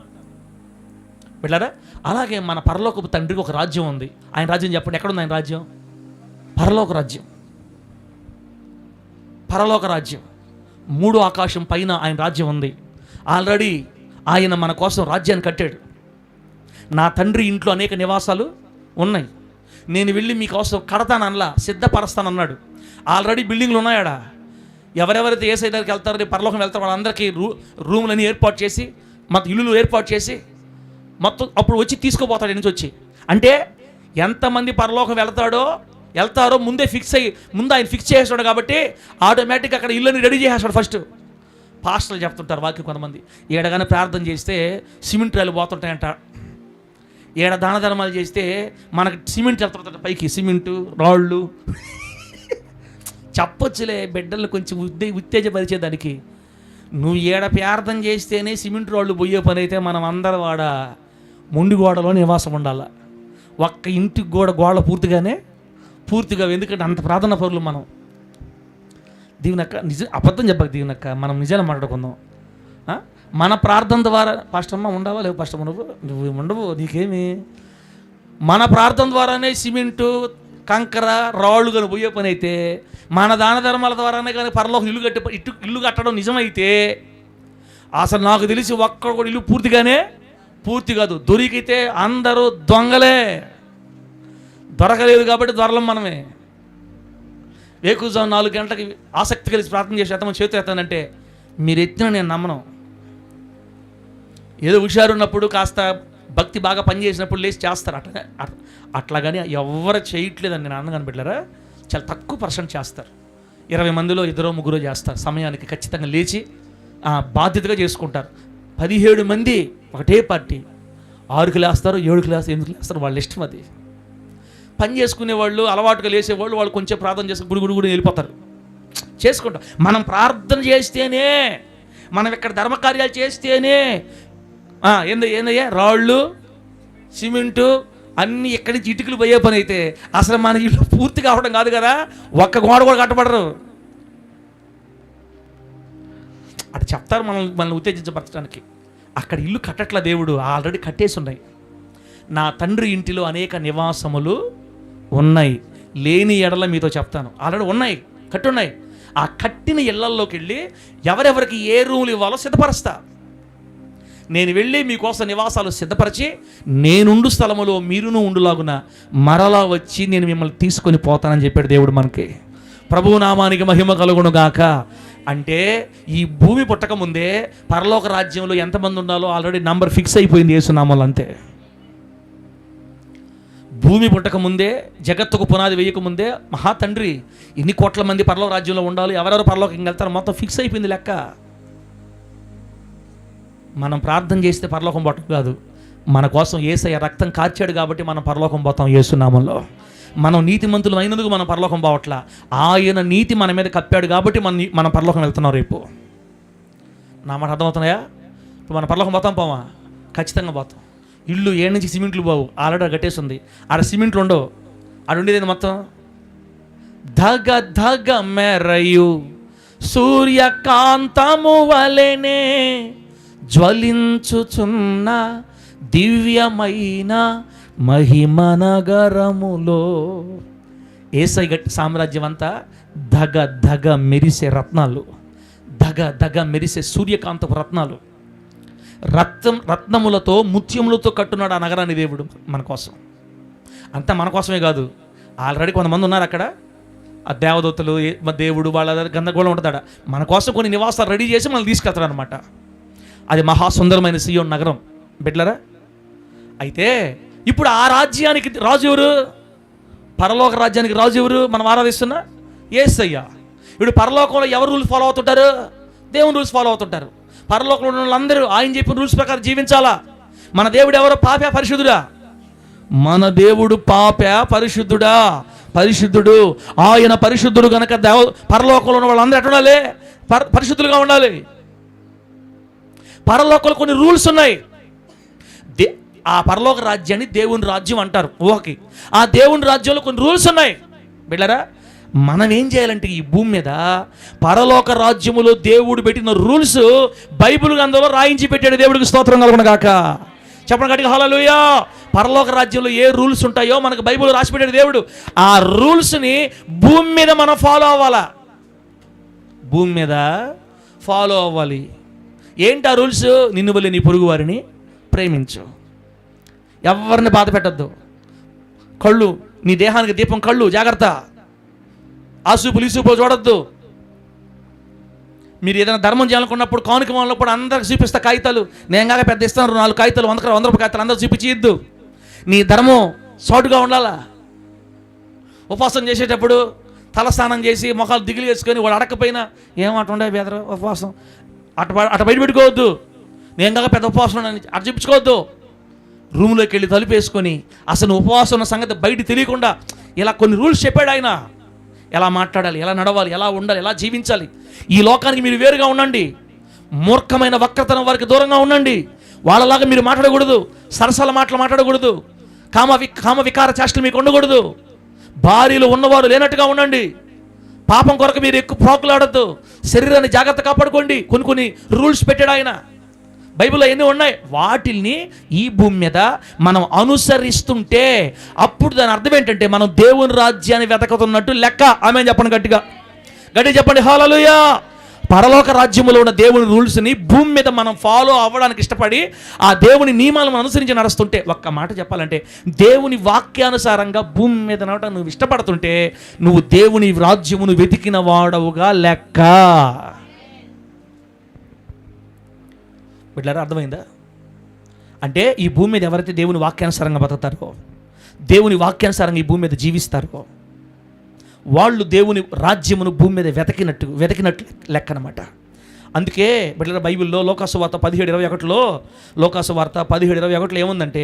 వెళ్ళారా? అలాగే మన పరలోకపు తండ్రికి ఒక రాజ్యం ఉంది. ఆయన రాజ్యం చెప్పండి, ఎక్కడుంది ఆయన రాజ్యం? పరలోక రాజ్యం. పరలోక రాజ్యం, మూడో ఆకాశం పైన ఆయన రాజ్యం ఉంది. ఆల్రెడీ ఆయన మన కోసం రాజ్యాన్ని కట్టాడు. నా తండ్రి ఇంట్లో అనేక నివాసాలు ఉన్నాయి, నేను వెళ్ళి మీకోసం కడతానల్లా సిద్ధపరుస్తానన్నాడు. ఆల్రెడీ బిల్డింగ్లు ఉన్నాయాడా? ఎవరెవరైతే ఏ సైడ్కి వెళ్తారో, పరలోకం వెళ్తారో వాళ్ళందరికీ రూములని ఏర్పాటు చేసి, మొత్తం ఇల్లులు ఏర్పాటు చేసి మొత్తం అప్పుడు వచ్చి తీసుకుపోతాడు నుంచి వచ్చి. అంటే ఎంతమంది పరలోకం వెళ్తారో ముందే ఆయన ఫిక్స్ చేసాడు. కాబట్టి ఆటోమేటిక్గా అక్కడ ఇల్లుని రెడీ చేసేస్తాడు. ఫస్ట్ పాస్టర్లు చెప్తుంటారు వాక్యం, కొంతమంది ఏడగానే ప్రార్థన చేస్తే సిమెంట్ రాళ్ళు పోతుంటాయంట. ఏడ దాన ధర్మాలు చేస్తే మనకు సిమెంట్ చెప్తుంటారు పైకి, సిమెంటు రాళ్ళు. చెప్పొచ్చులే బిడ్డలు కొంచెం ఉత్తేజపరిచేదానికి. నువ్వు ఏడ ప్రార్థన చేస్తేనే సిమెంట్ రాళ్ళు పోయే పని అయితే మనం అందరూ మొండి గోడలో నివాసం ఉండాలి. ఒక్క ఇంటికి గోడ పూర్తిగా ఎందుకంటే అంత ప్రార్థన పరులు మనం. దీవెనక్క అబద్ధం చెప్పక దీవెనక్క, మనం నిజాలు మాట్లాడుకుందాం. మన ప్రార్థన ద్వారా పాస్టమ్మ ఉండవా లేవు? పాస్టమ్మ నువ్వు ఉండవు, నీకేమి? మన ప్రార్థన ద్వారానే సిమెంటు కంకర రాళ్ళు కానీ పోయే పని అయితే, మన దాన ధర్మాల ద్వారానే కానీ పరలోకం ఇల్లు కట్టడం నిజమైతే, అసలు నాకు తెలిసి ఒక్కడు కూడా ఇల్లు పూర్తి కాదు. దొరికితే అందరూ దొంగలే. దొరకలేదు కాబట్టి దొరలం మనమే. వేకుజాము 4 గంటలకి ఆసక్తి కలిసి ప్రార్థన చేసి ఎత్తమని చేతులు ఎత్తానంటే మీరు ఎత్తిన నేను నమ్మను. ఏదో హుషారున్నప్పుడు కాస్త భక్తి బాగా పనిచేసినప్పుడు లేచి చేస్తారు అట్లాగని ఎవరు చేయట్లేదని నేను అన్నగాని బిడ్డలారా, చాలా తక్కువ పర్సెంట్ చేస్తారు. 20 మందిలో 2-3 చేస్తారు. సమయానికి ఖచ్చితంగా లేచి బాధ్యతగా చేసుకుంటారు. 17 మంది ఒకటే పార్టీ, 6కి లేస్తారు, 7కి లేస్తారు, 8కి లేస్తారు, వాళ్ళ ఇష్టం అది. పని చేసుకునే వాళ్ళు, అలవాటుగా లేసేవాళ్ళు, వాళ్ళు కొంచెం ప్రార్థన చేసుకుని గుడి వెళ్ళిపోతారు. చేసుకుంటాం. మనం ప్రార్థన చేస్తేనే, మనం ఇక్కడ ధర్మకార్యాలు చేస్తేనే ఏందయ్యా రాళ్ళు సిమెంటు అన్నీ ఎక్కడి నుంచి ఇటుకలు పోయే పని అయితే అసలు మన ఇల్లు పూర్తి కావడం కాదు కదా, ఒక్క గోడ కూడా కట్టబడరు. అటు చెప్తారు మనల్ని ఉత్తేజించపరచడానికి. అక్కడ ఇల్లు కట్టట్ల దేవుడు, ఆల్రెడీ కట్టేసి ఉన్నాయి. నా తండ్రి ఇంటిలో అనేక నివాసములు ఉన్నాయి, లేని ఎడల మీతో చెప్తాను. ఆల్రెడీ ఉన్నాయి, కట్టున్నాయి. ఆ కట్టిన ఇళ్లల్లోకి వెళ్ళి ఎవరెవరికి ఏ రూములు ఇవ్వాలో సిద్ధపరుస్తా. నేను వెళ్ళి మీకోసం నివాసాలు సిద్ధపరిచి నేనుండు స్థలములో మీరును ఉండులాగున మరలా వచ్చి నేను మిమ్మల్ని తీసుకొని పోతానని చెప్పాడు దేవుడు మనకి. ప్రభువు నామానికి మహిమ కలుగును గాక. అంటే ఈ భూమి పుట్టక ముందే పరలోక రాజ్యంలో ఎంతమంది ఉండాలో ఆల్రెడీ నంబర్ ఫిక్స్ అయిపోయింది యేసునామములో. అంతే. భూమి పుట్టక ముందే, జగత్తుకు పునాది వేయకముందే మహా తండ్రి ఎన్ని కోట్ల మంది పరలోక రాజ్యంలో ఉండాలి, ఎవరెవరు పరలోకం వెళ్తారో మొత్తం ఫిక్స్ అయిపోయింది లెక్క. మనం ప్రార్థన చేస్తే పరలోకం పోవటం కాదు, మన కోసం యేసయ్య రక్తం కార్చాడు కాబట్టి మనం పరలోకం పోతాం యేసునామములో. మనం నీతిమంతులు అయినందుకు మనం పరలోకం పోవట్లా, ఆయన నీతి మన మీద కప్పాడు కాబట్టి మనం పరలోకం వెళ్తున్నాం రేపు. నా మాట అర్థమవుతున్నాయా? ఇప్పుడు మన పరలోకం పోతాం పోవా? ఖచ్చితంగా పోతాం. ఇల్లు 7 నుంచి సిమెంట్లు బావు, ఆల్రెడీ కట్టేసి ఉంది. ఆడ సిమెంట్లు ఉండవు, ఆడ ఉండేది మొత్తం ధగ ధగ మెరయు సూర్యకాంతము వలెనే జ్వలించుచున్న దివ్యమైన మహిమ నగరములో. యేసయ్య గట్టి సామ్రాజ్యం అంతా ధగ ధగ మెరిసే రత్నాలు, ధగ ధగ మెరిసే సూర్యకాంతపు రత్నాలు, రత్నములతో ముత్యములతో కట్టున్నాడు ఆ నగరాన్ని దేవుడు మన కోసం. అంతా మన కోసమే కాదు, ఆల్రెడీ కొంతమంది ఉన్నారు అక్కడ, ఆ దేవదూతలు, దేవుడు, వాళ్ళ గందరగోళం ఉంటుందా, మన కోసం కొన్ని నివాసాలు రెడీ చేసి మనల్ని తీసుకెళ్తారు అనమాట. అది మహాసుందరమైన సియోన్ నగరం బిడ్డలారా. అయితే ఇప్పుడు ఆ రాజ్యానికి రాజు ఎవరు? పరలోక రాజ్యానికి రాజు ఎవరు? మనం ఆరాధిస్తున్నా యేసయ్య. ఇప్పుడు పరలోకంలో ఎవరు రూల్స్ ఫాలో అవుతుంటారు? దేవుని రూల్స్ ఫాలో అవుతుంటారు. పరలోకంలో ఉన్న వాళ్ళందరూ ఆయన చెప్పిన రూల్స్ ప్రకారం జీవించాలా. మన దేవుడు ఎవరో? పాపే పరిశుద్ధుడా? మన దేవుడు పాపే పరిశుద్ధుడా? పరిశుద్ధుడు. ఆయన పరిశుద్ధుడు కనుక పరలోకంలో ఉన్న వాళ్ళందరూ ఎట్లా ఉండాలి? పరిశుద్ధులుగా ఉండాలి. పరలోకంలో కొన్ని రూల్స్ ఉన్నాయి. ఆ పరలోక రాజ్యాన్ని దేవుని రాజ్యం అంటారు. ఓకే, ఆ దేవుని రాజ్యంలో కొన్ని రూల్స్ ఉన్నాయి బిడ్డలారా. మనం ఏం చేయాలంటే ఈ భూమి మీద పరలోక రాజ్యములో దేవుడు పెట్టిన రూల్స్ బైబిల్ గ్రంథంలో రాయించి పెట్టాడు. దేవుడికి స్తోత్రం కలుగును గాక. చెప్పండి గట్టిగా హల్లెలూయా. పరలోక రాజ్యంలో ఏ రూల్స్ ఉంటాయో మనకు బైబిల్ రాసి పెట్టాడు దేవుడు. ఆ రూల్స్ని భూమి మీద మనం ఫాలో అవ్వాలా. భూమి మీద ఫాలో అవ్వాలి. ఏంటి ఆ రూల్స్? నిన్ను వల్లే నీ పొరుగు వారిని ప్రేమించు, ఎవరిని బాధ పెట్టద్దు, కళ్ళు నీ దేహానికి దీపం, కళ్ళు జాగ్రత్త, ఆసూపులు ఈసూపులు చూడొద్దు. మీరు ఏదైనా ధర్మం చేయాలనుకున్నప్పుడు కానుక వాళ్ళప్పుడు అందరికి చూపిస్తా కాగితాలు, నేను కాక పెద్ద ఇస్తాను 4 కాగితాలు, 100 రూపాయల కాగితాలు అందరూ చూపించి ఇద్దు. నీ ధర్మం షార్ట్గా ఉండాలా. ఉపవాసం చేసేటప్పుడు తలస్నానం చేసి మొఖాలు దిగులు వేసుకొని వాడు అడగకపోయినా ఏమాట ఉండే బెదరు ఉపవాసం అటు బయట పెట్టుకోవద్దు. నేను కాక పెద్ద ఉపవాసం అటు చూపించుకోవద్దు. రూమ్లోకి వెళ్ళి తలుపేసుకొని అసలు ఉపవాసం ఉన్న సంగతి బయట తెలియకుండా ఇలా కొన్ని రూల్స్ చెప్పాడు ఆయన. ఎలా మాట్లాడాలి, ఎలా నడవాలి, ఎలా ఉండాలి, ఎలా జీవించాలి. ఈ లోకానికి మీరు వేరుగా ఉండండి. మూర్ఖమైన వక్రతనం వారికి దూరంగా ఉండండి. వాళ్ళలాగా మీరు మాట్లాడకూడదు. సరసాల మాటలు మాట్లాడకూడదు. కామ వికార చేష్టలు మీకు ఉండకూడదు. భార్యలు ఉన్నవారు లేనట్టుగా ఉండండి. పాపం కొరకు మీరు ఎక్కువ ప్రోకులాడద్దు. శరీరాన్ని జాగ్రత్త కాపాడుకోండి. కొన్ని రూల్స్ పెట్టాడు ఆయన. బైబిల్లో ఎన్ని ఉన్నాయి. వాటిల్ని ఈ భూమి మీద మనం అనుసరిస్తుంటే అప్పుడు దాని అర్థం ఏంటంటే మనం దేవుని రాజ్యాన్ని వెతకుతున్నట్టు లెక్క. ఆమేన్ చెప్పండి గట్టిగా, గట్టిగా చెప్పండి హల్లెలూయా. పరలోక రాజ్యములో ఉన్న దేవుని రూల్స్ని భూమి మీద మనం ఫాలో అవ్వడానికి ఇష్టపడి ఆ దేవుని నియమాలను అనుసరించి నడుస్తుంటే, ఒక్క మాట చెప్పాలంటే దేవుని వాక్యానుసారంగా భూమి మీద నడవడం నువ్వు ఇష్టపడుతుంటే నువ్వు దేవుని రాజ్యమును వెతికిన వాడవుగా లెక్క. బిడ్డలారా అర్థమైందా? అంటే ఈ భూమి మీద ఎవరైతే దేవుని వాక్యానుసారంగా బతుకుతారో, దేవుని వాక్యానుసారంగా ఈ భూమి మీద జీవిస్తారో, వాళ్ళు దేవుని రాజ్యమును భూమి మీద వెతికినట్లు లెక్క అనమాట. అందుకే బిడ్డల బైబిల్లో లోకాసువార్త 17:21లో లోకాసువార్త 17:21 ఏముందంటే,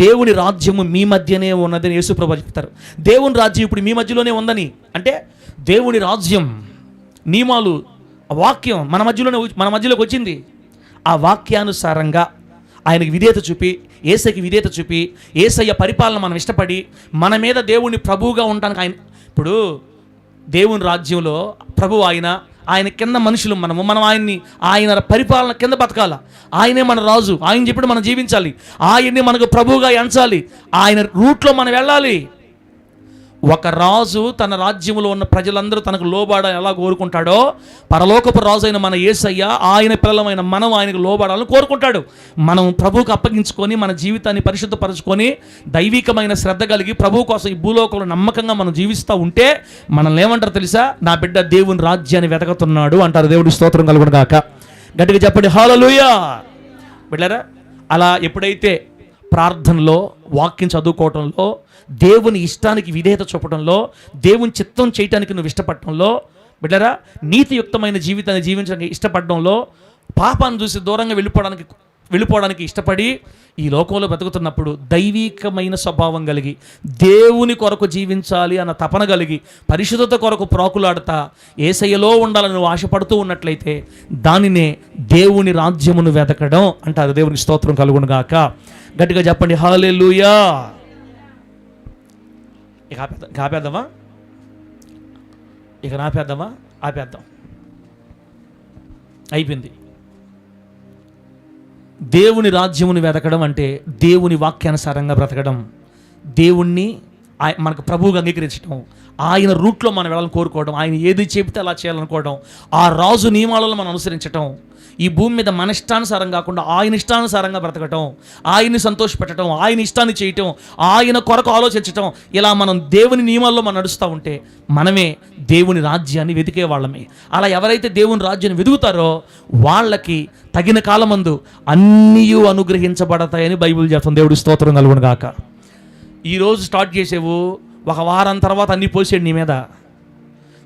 దేవుని రాజ్యము మీ మధ్యనే ఉన్నదని యేసుప్రభు చెప్తారు. దేవుని రాజ్యం ఇప్పుడు మీ మధ్యలోనే ఉందని, అంటే దేవుని రాజ్యం నియమాలు, వాక్యం మన మధ్యలోకి వచ్చింది. ఆ వాక్యానుసారంగా ఆయనకి విధేయత చూపి, యేసయ్యకి విధేయత చూపి, యేసయ్య పరిపాలన మనం ఇష్టపడి, మన మీద దేవుని ప్రభువుగా ఉండడానికి ఆయన, ఇప్పుడు దేవుని రాజ్యంలో ప్రభు ఆయన కింద మనుషులు మనం ఆయన పరిపాలన కింద బతకాల. ఆయనే మన రాజు, ఆయన చెప్పినట్టు మనం జీవించాలి, ఆయన్ని మనకు ప్రభువుగా ఎంచాలి, ఆయన రూట్లో మనం వెళ్ళాలి. ఒక రాజు తన రాజ్యంలో ఉన్న ప్రజలందరూ తనకు లోబడాలని ఎలా కోరుకుంటాడో, పరలోకపు రాజు అయిన మన యేసయ్య ఆయన పిల్లలమైన మనం ఆయనకు లోబడాలని కోరుకుంటాడు. మనం ప్రభువుకు అప్పగించుకొని మన జీవితాన్ని పరిశుద్ధపరచుకొని దైవికమైన శ్రద్ధ కలిగి ప్రభువు కోసం ఈ భూలోకంలో నమ్మకంగా మనం జీవిస్తూ ఉంటే మనల్ని ఏమంటారు తెలుసా? నా బిడ్డ దేవుని రాజ్యాన్ని వెతకుతున్నాడు అంటారు. దేవుడి స్తోత్రం కలుగును గాక. గట్టిగా చెప్పండి హల్లెలూయా. బిడ్డలారా, అలా ఎప్పుడైతే ప్రార్థనలో, వాక్యం చదువుకోవటంలో, దేవుని ఇష్టానికి విధేయత చూపడంలో, దేవుని చిత్తం చేయటానికి నువ్వు ఇష్టపడటంలో, బిడ్డరా నీతియుక్తమైన జీవితాన్ని జీవించడానికి ఇష్టపడడంలో, పాపాన్ని చూసి దూరంగా వెళ్ళిపోవడానికి ఇష్టపడి ఈ లోకంలో బ్రతుకుతున్నప్పుడు దైవికమైన స్వభావం కలిగి, దేవుని కొరకు జీవించాలి అన్న తపన కలిగి, పరిశుద్ధత కొరకు ప్రాకులాడతా యేసయ్యలో ఉండాలని నువ్వు ఆశపడుతూ ఉన్నట్లయితే దానినే దేవుని రాజ్యమును వెతకడం అంటారు. దేవునికి స్తోత్రం కలుగును గాక. గట్టిగా చెప్పండి హల్లెలూయా. ఇక ఆపేద్దామా? ఆపేద్దాం. అయిపోయింది. దేవుని రాజ్యమును వెతకడం అంటే దేవుని వాక్యానుసారంగా బ్రతకడం, దేవుణ్ణి మనకు ప్రభువుగా అంగీకరించడం, ఆయన రూట్లో మనం వెళ్ళాలని కోరుకోవడం, ఆయన ఏది చెబితే అలా చేయాలనుకోవడం, ఆ రాజు నియమాలను మనం అనుసరించడం, ఈ భూమి మీద మన ఇష్టానుసారం కాకుండా ఆయన ఇష్టానుసారంగా బ్రతకటం, ఆయన్ని సంతోషపెట్టడం, ఆయన ఇష్టాన్ని చేయటం, ఆయన కొరకు ఆలోచించటం, ఇలా మనం దేవుని నియమాల్లో మనం నడుస్తూ ఉంటే మనమే దేవుని రాజ్యాన్ని వెతికే వాళ్ళమే. అలా ఎవరైతే దేవుని రాజ్యాన్ని వెతుకుతారో వాళ్ళకి తగిన కాలమందు అన్నీ అనుగ్రహించబడతాయని బైబిల్ చెప్తుంది. దేవుడి స్తోత్రం కలుగును గాక. ఈరోజు స్టార్ట్ చేసేవు, ఒక వారం తర్వాత అన్నీ పోసాడు నీ మీద.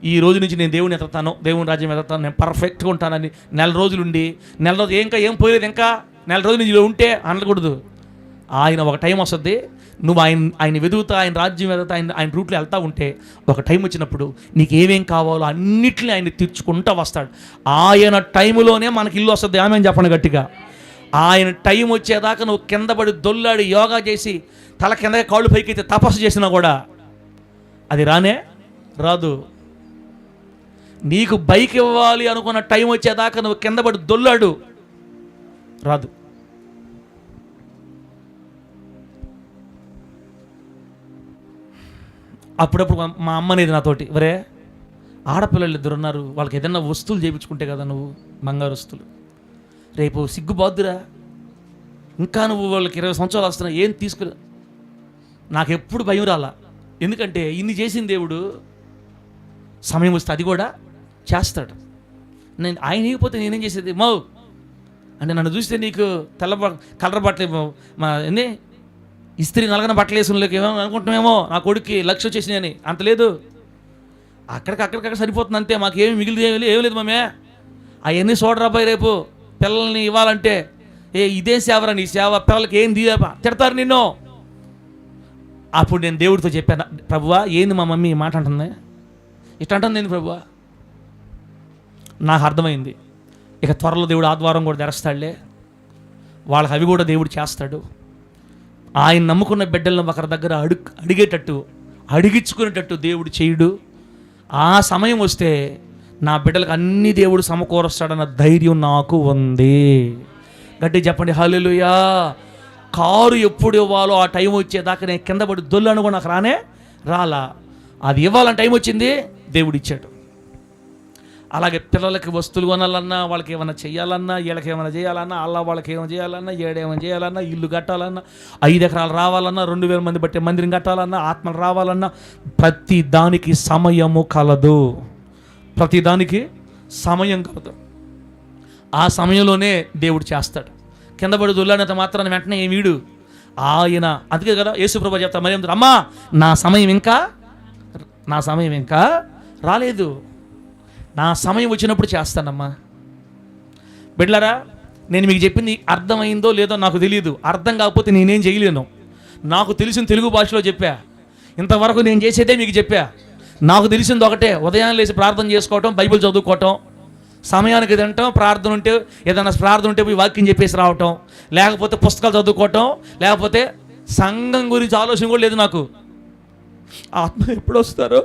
ఈ రోజు నుంచి నేను దేవుని ఎత్తుతాను, దేవుని రాజ్యం ఎత్తుతాను, నేను పర్ఫెక్ట్గా ఉంటానని నెల రోజులుండి, నెల రోజు ఏం పోయలేదు, ఇంకా నెల రోజులు నుంచి ఉంటే అనకూడదు. ఆయన ఒక టైం వస్తుంది, నువ్వు ఆయన వెతుకుతా, ఆయన రాజ్యం వెతుకుతా, ఆయన రూట్లో వెళ్తూ ఉంటే ఒక టైం వచ్చినప్పుడు నీకు ఏమేం కావాలో అన్నిటిని ఆయన తీర్చుకుంటూ వస్తాడు. ఆయన టైంలోనే మనకి ఇల్లు వస్తుంది. ఆమె చెప్పండి గట్టిగా. ఆయన టైం వచ్చేదాకా నువ్వు కింద పడి దొల్లాడి యోగా చేసి తల కింద కాళ్ళు పైకి అయితే తపస్సు చేసినా కూడా అది రాదు. నీకు బైక్ ఇవ్వాలి అనుకున్న టైం వచ్చేదాకా నువ్వు కింద పడి దొల్లాడు, రాదు. అప్పుడప్పుడు మా అమ్మ అనేది నాతోటి, వరే ఆడపిల్లలు 2 ఉన్నారు, వాళ్ళకి ఏదైనా వస్తువులు చేయించుకుంటే కదా నువ్వు, బంగారు వస్తువులు, రేపు సిగ్గుబాద్దురా, ఇంకా నువ్వు వాళ్ళకి 20 సంవత్సరాలు వస్తున్నావు, ఏం తీసుకురా. నాకు ఎప్పుడు భయం రాలా, ఎందుకంటే ఇన్ని చేసిన దేవుడు సమయం వస్తే అది కూడా చేస్తాడు. నేను ఆయన ఇకపోతే నేనేం చేసేది అంటే నన్ను చూస్తే నీకు కలర్ బట్టలు ఏంది ఇస్త్రీ నలగన బట్టలు వేసుకుని ఏమో అనుకుంటున్నామేమో, నా కొడుక్కి 1,00,000 వచ్చేసినాయని. అంత లేదు, అక్కడికక్కడ సరిపోతుంది అంతే. మాకు ఏమి మిగిలింది ఏం లేదు మమ్మే. అవన్నీ చూడరాబాయి, రేపు పిల్లల్ని ఇవ్వాలంటే ఇదే సేవరా నీ సేవ, పిల్లలకి ఏం తిడతారు నిన్ను. అప్పుడు నేను దేవుడితో చెప్పాను, ప్రభువా ఏంది మా మమ్మీ ఈ మాట అంటుంది, ఇట్లా అంటుంది ఏంది ప్రభువా. నాకు అర్థమైంది, ఇక త్వరలో దేవుడు ఆదివారం కూడా తెరస్తాడులే, వాళ్ళకి అవి కూడా దేవుడు చేస్తాడు. ఆయన నమ్ముకున్న బిడ్డలను ఒకరి దగ్గర అడిగేటట్టు, అడిగించుకునేటట్టు దేవుడు చేయుడు. ఆ సమయం వస్తే నా బిడ్డలకు అన్ని దేవుడు సమకూరుస్తాడన్న ధైర్యం నాకు ఉంది. గట్టి చెప్పండి హల్లెలూయా. కారు ఎప్పుడు ఇవ్వాలో ఆ టైం వచ్చేదాకా నేను కింద పడి దొల్లను కూడా నాకు రాలా. అది ఇవ్వాలని టైం వచ్చింది, దేవుడు ఇచ్చాడు. అలాగే పిల్లలకి వస్తువులు కొనాలన్నా, వాళ్ళకి ఏమైనా చేయాలన్నా, వీళ్ళకి ఏమైనా చేయాలన్నా, వాళ్ళకి ఏమైనా చేయాలన్నా, ఏడేమైనా చేయాలన్నా, ఇల్లు కట్టాలన్నా, 5 ఎకరాలు రావాలన్నా, 2,000 మంది బట్టే మందిరం కట్టాలన్నా, ఆత్మలు రావాలన్నా, ప్రతి దానికి సమయము కలదు. ప్రతి దానికి సమయం కలదు. ఆ సమయంలోనే దేవుడు చేస్తాడు. కింద పడి దొల్లాడినంత మాత్రాన్ని వెంటనే వీడు ఆయన. అందుకే కదా యేసుప్రభు చెప్తా మరి అమ్మా నా సమయం ఇంకా రాలేదు, నా సమయం వచ్చినప్పుడు చేస్తానమ్మా. బిడ్డలారా, నేను మీకు చెప్పింది అర్థమైందో లేదో నాకు తెలియదు. అర్థం కాకపోతే నేనేం చేయలేను. నాకు తెలిసిన తెలుగు భాషలో చెప్పా. ఇంతవరకు నేను చేసేదే మీకు చెప్పా. నాకు తెలిసింది ఒకటే, ఉదయాన్నే లేచి ప్రార్థన చేసుకోవటం, బైబిల్ చదువుకోవటం, సమయానికి తినటం, ప్రార్థన ఉంటే ఏదైనా ప్రార్థన ఉంటే పోయి వాక్యం చెప్పేసి రావటం, లేకపోతే పుస్తకాలు చదువుకోవటం, లేకపోతే సంఘం గురించి ఆలోచన కూడా లేదు నాకు. ఆత్మ ఎప్పుడు వస్తారో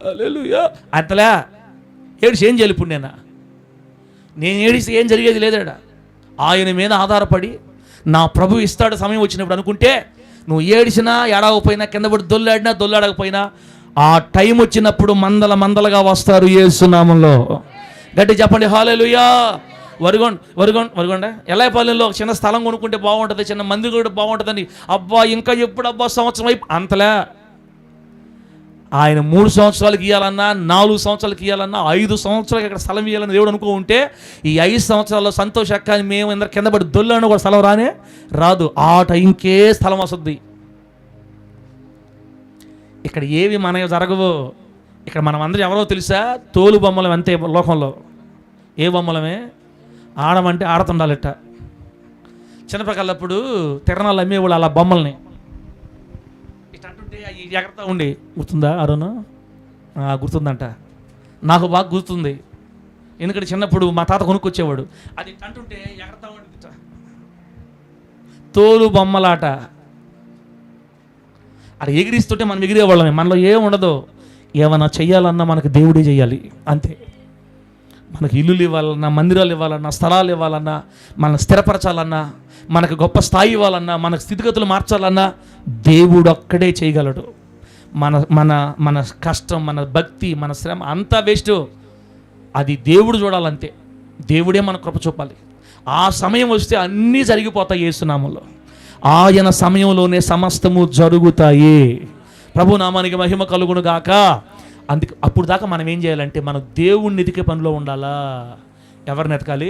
హల్లెలూయా అంతలే ఏడిసి ఏం చేయాలి? ఇప్పుడు నేను ఏడిసి ఏం జరిగేది లేదాడ. ఆయన మీద ఆధారపడి నా ప్రభు ఇస్తాడు సమయం వచ్చినప్పుడు అనుకుంటే, నువ్వు ఏడిసినా ఏడవకపోయినా, కింద పడి దొల్లాడకపోయినా, ఆ టైం వచ్చినప్పుడు మందలుగా వస్తారు యేసు నామములో. గట్టి చెప్పండి హల్లెలూయా. వరగొండ ఎల్లాయిపాలెంలో చిన్న స్థలం కొనుక్కుంటే బాగుంటుంది, చిన్న మందిరం కూడా బాగుంటుందని. అబ్బా ఇంకా ఎప్పుడు అబ్బా సంవత్సరం అంతలే. ఆయన 3 సంవత్సరాలకు ఇవ్వాలన్నా, 4 సంవత్సరాలకు ఇవ్వాలన్నా, 5 సంవత్సరాలకి ఇక్కడ స్థలం ఇవ్వాలని దేవుడు అనుకో ఉంటే, ఈ 5 సంవత్సరాల్లో సంతోష అక్క మేము అందరు కింద పడి దొల్లాను కూడా స్థలం రాదు. ఆ టైంకే స్థలం వస్తుంది. ఇక్కడ ఏవి మనకి జరగవు. ఇక్కడ మనం అందరం ఎవరో తెలుసా? తోలు బొమ్మలం అంతే లోకంలో. ఏ బొమ్మలమే? ఆడమంటే ఆడుతుండాలిట. చిన్నపిల్లప్పుడు తిరణాలు అమ్మేవాళ్ళు అలా బొమ్మల్ని ఇట్లా అంటుంటే అవి ఎగరతా ఉండి, గుర్తుందా అరుణ్? గుర్తుందంట, నాకు బాగా గుర్తుంది. ఎందుకంటే చిన్నప్పుడు మా తాత కొనుక్కొచ్చేవాడు. అది అంటుంటే ఎగరతా ఉండి తోలు బొమ్మలాట. అది ఎగిరిస్తుంటే మనం ఎగిరేవాళ్ళమే. మనలో ఏం ఉండదు. ఏమన్నా చెయ్యాలన్నా మనకు దేవుడే చెయ్యాలి అంతే. మనకు ఇల్లులు ఇవ్వాలన్నా, మందిరాలు ఇవ్వాలన్నా, స్థలాలు ఇవ్వాలన్నా, మనల్ని స్థిరపరచాలన్నా, మనకు గొప్ప స్థాయి ఇవ్వాలన్నా, మనకు స్థితిగతులు మార్చాలన్నా దేవుడు ఒక్కడే చేయగలడు. మన కష్టం, మన భక్తి, మన శ్రమ అంతా వేస్ట్. అది దేవుడు చూడాలంతే. దేవుడే మన కృప చూపాలి. ఆ సమయం వస్తే అన్నీ జరిగిపోతాయి యేసు నామములో. ఆయన సమయంలోనే సమస్తము జరుగుతాయి. ప్రభు నామానికి మహిమ కలుగును గాక. అందుకే అప్పుడు దాకా మనం ఏం చేయాలంటే, మనం దేవుణ్ణి ఎదికే పనిలో ఉండాలా. ఎవరిని ఎతకాలి?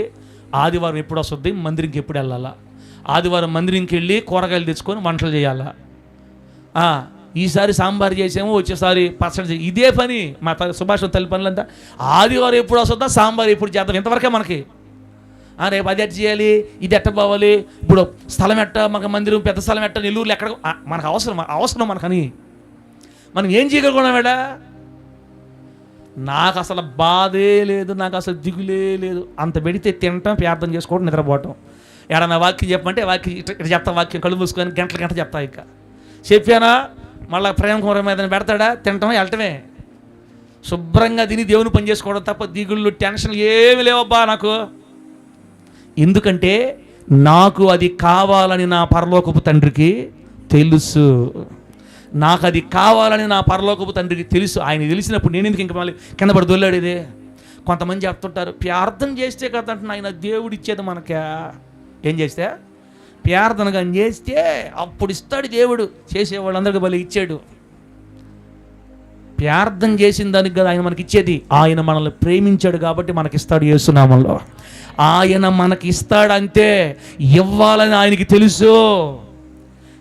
ఆదివారం ఎప్పుడు వస్తుంది, మందిరంకి ఎప్పుడు వెళ్ళాలా, ఆదివారం మందిరంకి వెళ్ళి కూరగాయలు తెచ్చుకొని వంటలు చేయాలా. ఈసారి సాంబార్ చేసాము, వచ్చేసారి పచ్చడి, ఇదే పని. మా సుభాష్ తల్లి పనులంతా ఆదివారం ఎప్పుడు వస్తుందా, సాంబార్ ఎప్పుడు చేద్దాం, ఇంతవరకే మనకి. రేపు అది ఎట్ట చేయాలి, ఇది ఎట్ట పోవాలి, ఇప్పుడు స్థలం ఎట్ట, మాకు మందిరం పెద్ద స్థలం ఎట్ట, నెల్లూరులో ఎక్కడ మనకు అవసరం మనకని మనం ఏం చేయగలుగుతున్నామేడా? నాకు అసలు బాధే లేదు, నాకు అసలు దిగులే లేదు. అంత పెడితే తినటం, ప్రార్థన చేసుకోవడం, నిద్రపోవటం. ఏడన్నా వాక్యం చెప్పమంటే వాక్యం ఇక్కడ చెప్తా, వాక్యం కళ్ళు మూసుకొని గంట చెప్తా. ఇంకా చెప్పానా మళ్ళీ ప్రేమ కూర మీద పెడతాడా, తినటమే వెళ్ళటమే. శుభ్రంగా తిని దేవుని పని చేసుకోవడం తప్ప దిగుళ్ళు, టెన్షన్లు ఏమి లేవబ్బా నాకు. ఎందుకంటే నాకు అది కావాలని నా పరలోకపు తండ్రికి తెలుసు. నాకు అది కావాలని నా పరలోకపు తండ్రికి తెలుసు. ఆయన తెలిసినప్పుడు నేను ఎందుకు ఇంకా మళ్ళీ కింద పడి దొల్లాడేది? కొంతమంది చెప్తుంటారు, ప్రార్థన చేస్తే కదంటే ఆయన దేవుడు ఇచ్చేది మనకే. ఏం చేస్తే? ప్రార్థన కానీ చేస్తే అప్పుడు ఇస్తాడు దేవుడు. చేసేవాళ్ళందరికీ బలి ఇచ్చాడు. ప్రార్థన చేసిన దానికి కదా ఆయన మనకి ఇచ్చేది. ఆయన మనల్ని ప్రేమించాడు కాబట్టి మనకిస్తాడు యేసు నామములో. ఆయన మనకి ఇస్తాడంతే. ఇవ్వాలని ఆయనకి తెలుసు.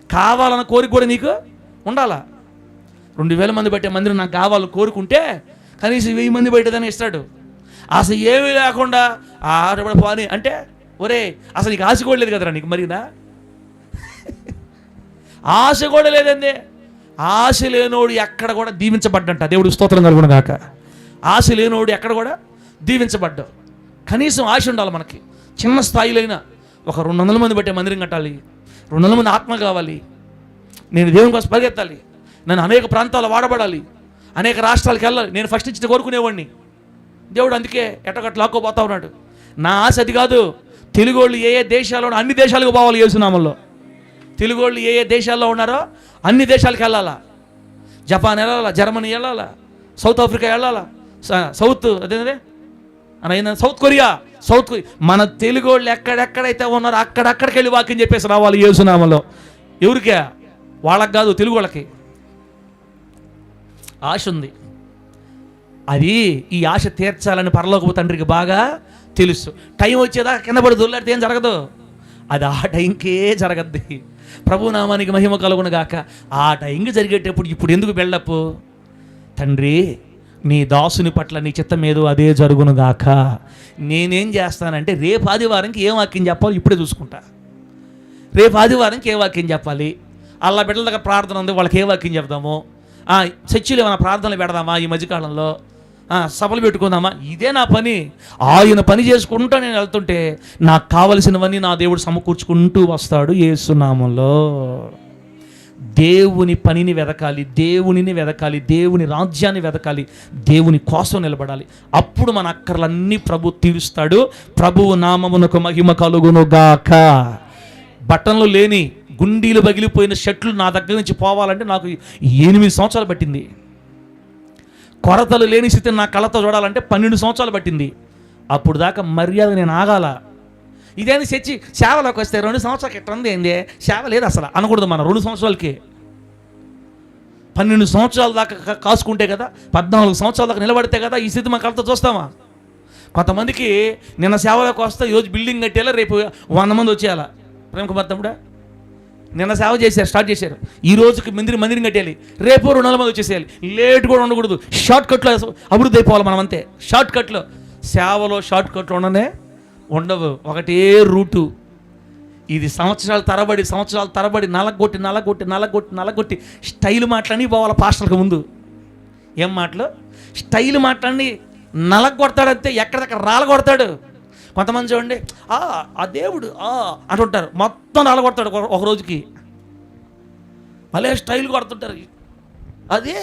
కావాలన్న కోరిక కూడా నీకు ఉండాలా. 2000 మంది బట్టే మందిరం నాకు కావాలని కోరుకుంటే కనీసం 1000 మంది బయటదని ఇస్తాడు. అసలు ఏమీ లేకుండా పోని అంటే, ఒరే అసలు నీకు ఆశ కూడా లేదు కదరా నీకు. మరినా ఆశ కూడా లేదండి. ఆశ లేనోడు ఎక్కడ కూడా దీవించబడ్డంట. దేవుడు స్తోత్రం కలుగును గాక. ఆశ లేనోడు ఎక్కడ కూడా దీవించబడ్డావు. కనీసం ఆశ ఉండాలి మనకి. చిన్న స్థాయిలో అయినా ఒక 200 మంది బట్టే మందిరం కట్టాలి, 200 మంది ఆత్మ కావాలి, నేను దేవుని కోసం పరిగెత్తాలి, నన్ను అనేక ప్రాంతాల్లో వాడబడాలి, అనేక రాష్ట్రాలకు వెళ్ళాలి. నేను ఫస్ట్ ఇచ్చి కోరుకునేవాడిని. దేవుడు అందుకే ఎట్టగట్టు లాక్కోపోతా ఉన్నాడు. నా ఆశ అది కాదు. తెలుగు వాళ్ళు ఏ దేశాల్లో అన్ని దేశాలకు పోవాలి యేసు నామములో. తెలుగు వాళ్ళు ఏ దేశాల్లో ఉన్నారో అన్ని దేశాలకు వెళ్ళాలా. జపాన్ వెళ్ళాలా, జర్మనీ వెళ్ళాలా, సౌత్ ఆఫ్రికా వెళ్ళాలా, సౌత్ కొరియా. మన తెలుగు వాళ్ళు ఎక్కడెక్కడైతే ఉన్నారో అక్కడికి వెళ్ళి వాక్యం చెప్పేసి రావాలి యేసు నామములో. ఎవరికే? వాళ్ళకి కాదు, తెలుగు వాళ్ళకి ఆశ ఉంది. అది ఈ ఆశ తీర్చాలని పరలోకపు తండ్రికి బాగా తెలుసు. టైం వచ్చేదాకా కింద పడి దొల్లాడితే ఏం జరగదు. అది ఆ టైంకే జరగద్ది. ప్రభు నామానికి మహిమ కలుగును గాక. ఆ టైంకి జరిగేటప్పుడు ఇప్పుడు ఎందుకు బిల్డప్? తండ్రి, నీ దాసుని పట్ల నీ చిత్తం ఏదో అదే జరుగును గాక. నేనేం చేస్తానంటే రేపు ఆదివారంకి ఏం వాక్యం చెప్పాలి ఇప్పుడే చూసుకుంటా. రేపు ఆదివారంకి ఏ వాక్యం చెప్పాలి, అలా బిడ్డల దగ్గర ప్రార్థన ఉంది, వాళ్ళకి ఏ వాక్యం చెప్దాము, చర్చిలో ఏమైనా ప్రార్థనలు పెడదామా, ఈ మధ్యకాలంలో సభలు పెట్టుకుందామా, ఇదే నా పని. ఆయన పని చేసుకుంటూ నేను వెళ్తుంటే నాకు కావలసినవన్నీ నా దేవుడు సమకూర్చుకుంటూ వస్తాడు యేసు నామములో. దేవుని పనిని వెదకాలి, దేవునిని వెదకాలి, దేవుని రాజ్యాన్ని వెదకాలి, దేవుని కోసం నిలబడాలి. అప్పుడు మన అక్కర్లన్నీ ప్రభు తీరుస్తాడు. ప్రభువు నామమునకు మహిమ కలుగునుగాక. బట్టన్లు లేని, గుండీలు పగిలిపోయిన షర్ట్లు నా దగ్గర నుంచి పోవాలంటే నాకు 8 సంవత్సరాలు పట్టింది. కొరతలు లేని స్థితిని నా కళ్ళతో చూడాలంటే 12 సంవత్సరాలు పట్టింది. అప్పుడు దాకా మర్యాద నేను ఆగాల. ఇదేంది చర్చి సేవలోకి వస్తే 2 సంవత్సరాలకి ఎట్లా ఉంది ఏంది, సేవ లేదు అసలు అనకూడదు. మనం 2 సంవత్సరాలకి 12 సంవత్సరాల దాకా కాసుకుంటే కదా, 14 సంవత్సరాల దాకా నిలబడితే కదా ఈ స్థితి మన కళ్ళతో చూస్తామా? కొంతమందికి నిన్న సేవలోకి వస్తే ఈరోజు బిల్డింగ్ కట్టేలా, రేపు 100 మంది వచ్చేయాలా. ప్రేమ కుమార్ తమ్ముడా, నిన్న సేవ చేశారు, స్టార్ట్ చేశారు, ఈ రోజుకి మందిరం కట్టేయాలి, రేపు 200 మంది వచ్చేసేయాలి. లేట్ కూడా ఉండకూడదు. షార్ట్ కట్లో అభివృద్ధి అయిపోవాలి మనం అంతే. షార్ట్ కట్లో సేవలో షార్ట్ కట్లు ఉండవు, ఒకటే రూటు. ఇది సంవత్సరాల తరబడి నలగొట్టి స్టైల్ మాట్లాడి పోవాలి పాస్టర్కి ముందు. ఏం మాటలు? స్టైల్ మాట్లాడి నలగొడతాడంతే, ఎక్కడిదక్కడ రాలగొడతాడు. కొంతమంది చూడండి, ఆ దేవుడు అంటుంటారు, మొత్తం రాలగొడతాడు ఒక రోజుకి. మళ్ళీ స్టైల్ కొడుతుంటారు. అదే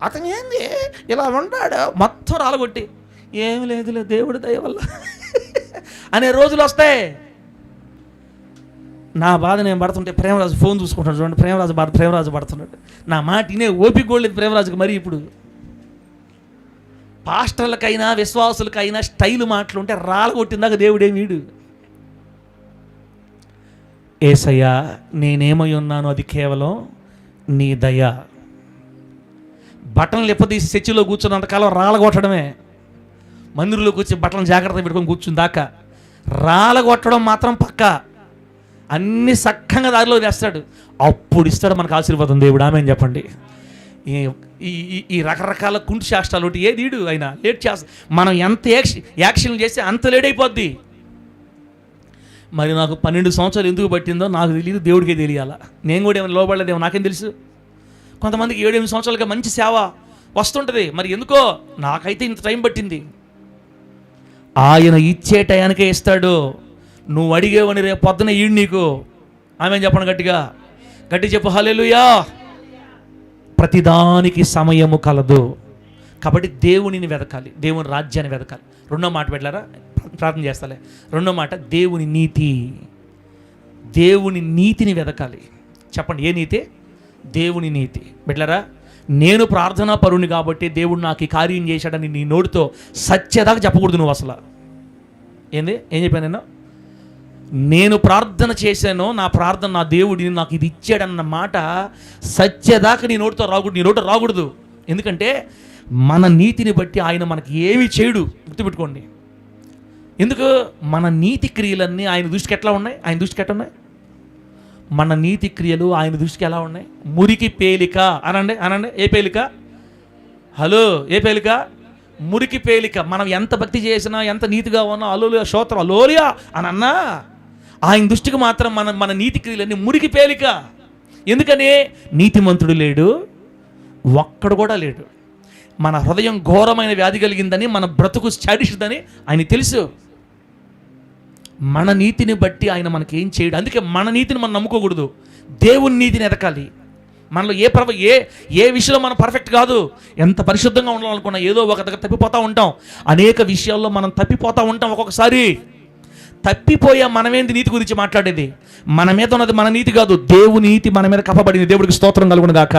అతను ఏంది ఇలా ఉంటాడు, మొత్తం రాలగొట్టి ఏమి లేదులే దేవుడి దయ వల్ల అనే రోజులు వస్తాయి. నా బాధ నేను పడుతుంటే ప్రేమరాజు ఫోన్ చూసుకుంటాడు చూడండి, ప్రేమరాజు పడుతున్నాడు. నా మాట వినే ఓపిక కూడా లేదు ప్రేమరాజుకి. మరి ఇప్పుడు పాస్టర్లకైనా విశ్వాసులకైనా స్టైల్ మాటలు ఉంటే రాలగొట్టిందాక దేవుడే వీడు. యేసయ్యా, నేనేమై ఉన్నాను అది కేవలం నీ దయ. బట్టలు ఎప్పదీసి చర్చిలో కూర్చున్నంతకాలం రాలగొట్టడమే. మందిరంలో కూర్చి బట్టలను జాగ్రత్తగా పెట్టుకొని కూర్చుని దాకా రాలగొట్టడం మాత్రం పక్కా. అన్ని సక్కంగా దారిలో వేస్తాడు, అప్పుడు ఇస్తాడు మనకు ఆశీర్వాదం దేవుడు. ఆమెను చెప్పండి. ఈ రకరకాల కుంటి శాస్త్రాలు ఏది ఈడు అయినా లేట్ చేస్తా. మనం ఎంత యాక్షన్ చేస్తే అంత లేట్ అయిపోద్ది. మరి నాకు 12 సంవత్సరాలు ఎందుకు పట్టిందో నాకు తెలియదు, దేవుడికే తెలియాలా. నేను కూడా ఏమైనా లోబడలేదేమో నాకేం తెలుసు. కొంతమందికి 7-8 సంవత్సరాలుగా మంచి సేవ వస్తుంటుంది, మరి ఎందుకో నాకైతే ఇంత టైం పట్టింది. ఆయన ఇచ్చే టయానికే ఇస్తాడు. నువ్వు అడిగేవని రేపు పొద్దున ఈడు నీకు. ఆమె చెప్పండి గట్టిగా, గట్టి చెప్పు హల్లెలూయా. ప్రతిదానికి సమయము కలదు. కాబట్టి దేవునిని వెతకాలి, దేవుని రాజ్యాన్ని వెతకాలి. రెండో మాట పెట్టారా, ప్రార్థన చేస్తాలే. రెండో మాట దేవుని నీతిని వెతకాలి. చెప్పండి, ఏ నీతి? దేవుని నీతి. బిడ్డలారా, నేను ప్రార్థనా పరుని కాబట్టి దేవుడు నాకు ఈ కార్యం చేశాడని నీ నోటితో సత్యదాకా చెప్పకూడదు నువ్వు. అసలు ఏం చెప్పాను నేను ప్రార్థన చేశాను, నా ప్రార్థన నా దేవుడిని నాకు ఇది ఇచ్చాడన్న మాట సత్యదాకా నీ నోటితో రాకూడదు. ఎందుకంటే మన నీతిని బట్టి ఆయన మనకి ఏమీ చేయడు. గుర్తుపెట్టుకోండి. ఎందుకు? మన నీతి క్రియలన్నీ ఆయన దృష్టికి ఎట్లా ఉన్నాయి? మన నీతి క్రియలు ఆయన దృష్టికి ఎలా ఉన్నాయి? మురికి పేలిక. అనండి ఏ పేలిక? హలో, ఏ పేలిక? మురికి పేలిక. మనం ఎంత భక్తి చేసినా, ఎంత నీతిగా ఉన్నా, అలోలియా స్తోత్రం అలోలియా అని అన్నా, ఆయన దృష్టికి మాత్రం మన నీతి క్రియలన్నీ మురికి పేలిక. ఎందుకని? నీతిమంతుడు లేడు, ఒక్కడు కూడా లేడు. మన హృదయం ఘోరమైన వ్యాధి కలిగిందని, మన బ్రతుకు చాడిస్తుందని ఆయన తెలుసు. మన నీతిని బట్టి ఆయన మనకి ఏం చేయడు. అందుకే మన నీతిని మనం నమ్ముకోకూడదు, దేవుని నీతిని ఎదకాలి. మనలో ఏ విషయంలో మనం పర్ఫెక్ట్ కాదు. ఎంత పరిశుద్ధంగా ఉండాలనుకున్నా ఏదో ఒక దగ్గర తప్పిపోతూ ఉంటాం. అనేక విషయాల్లో మనం తప్పిపోతూ ఉంటాం. ఒక్కొక్కసారి తప్పిపోయా మనమేంటి నీతి గురించి మాట్లాడేది? మన మీద ఉన్నది మన నీతి కాదు, దేవుని నీతి మన మీద కప్పబడింది. దేవుడికి స్తోత్రం కలుగును గాక.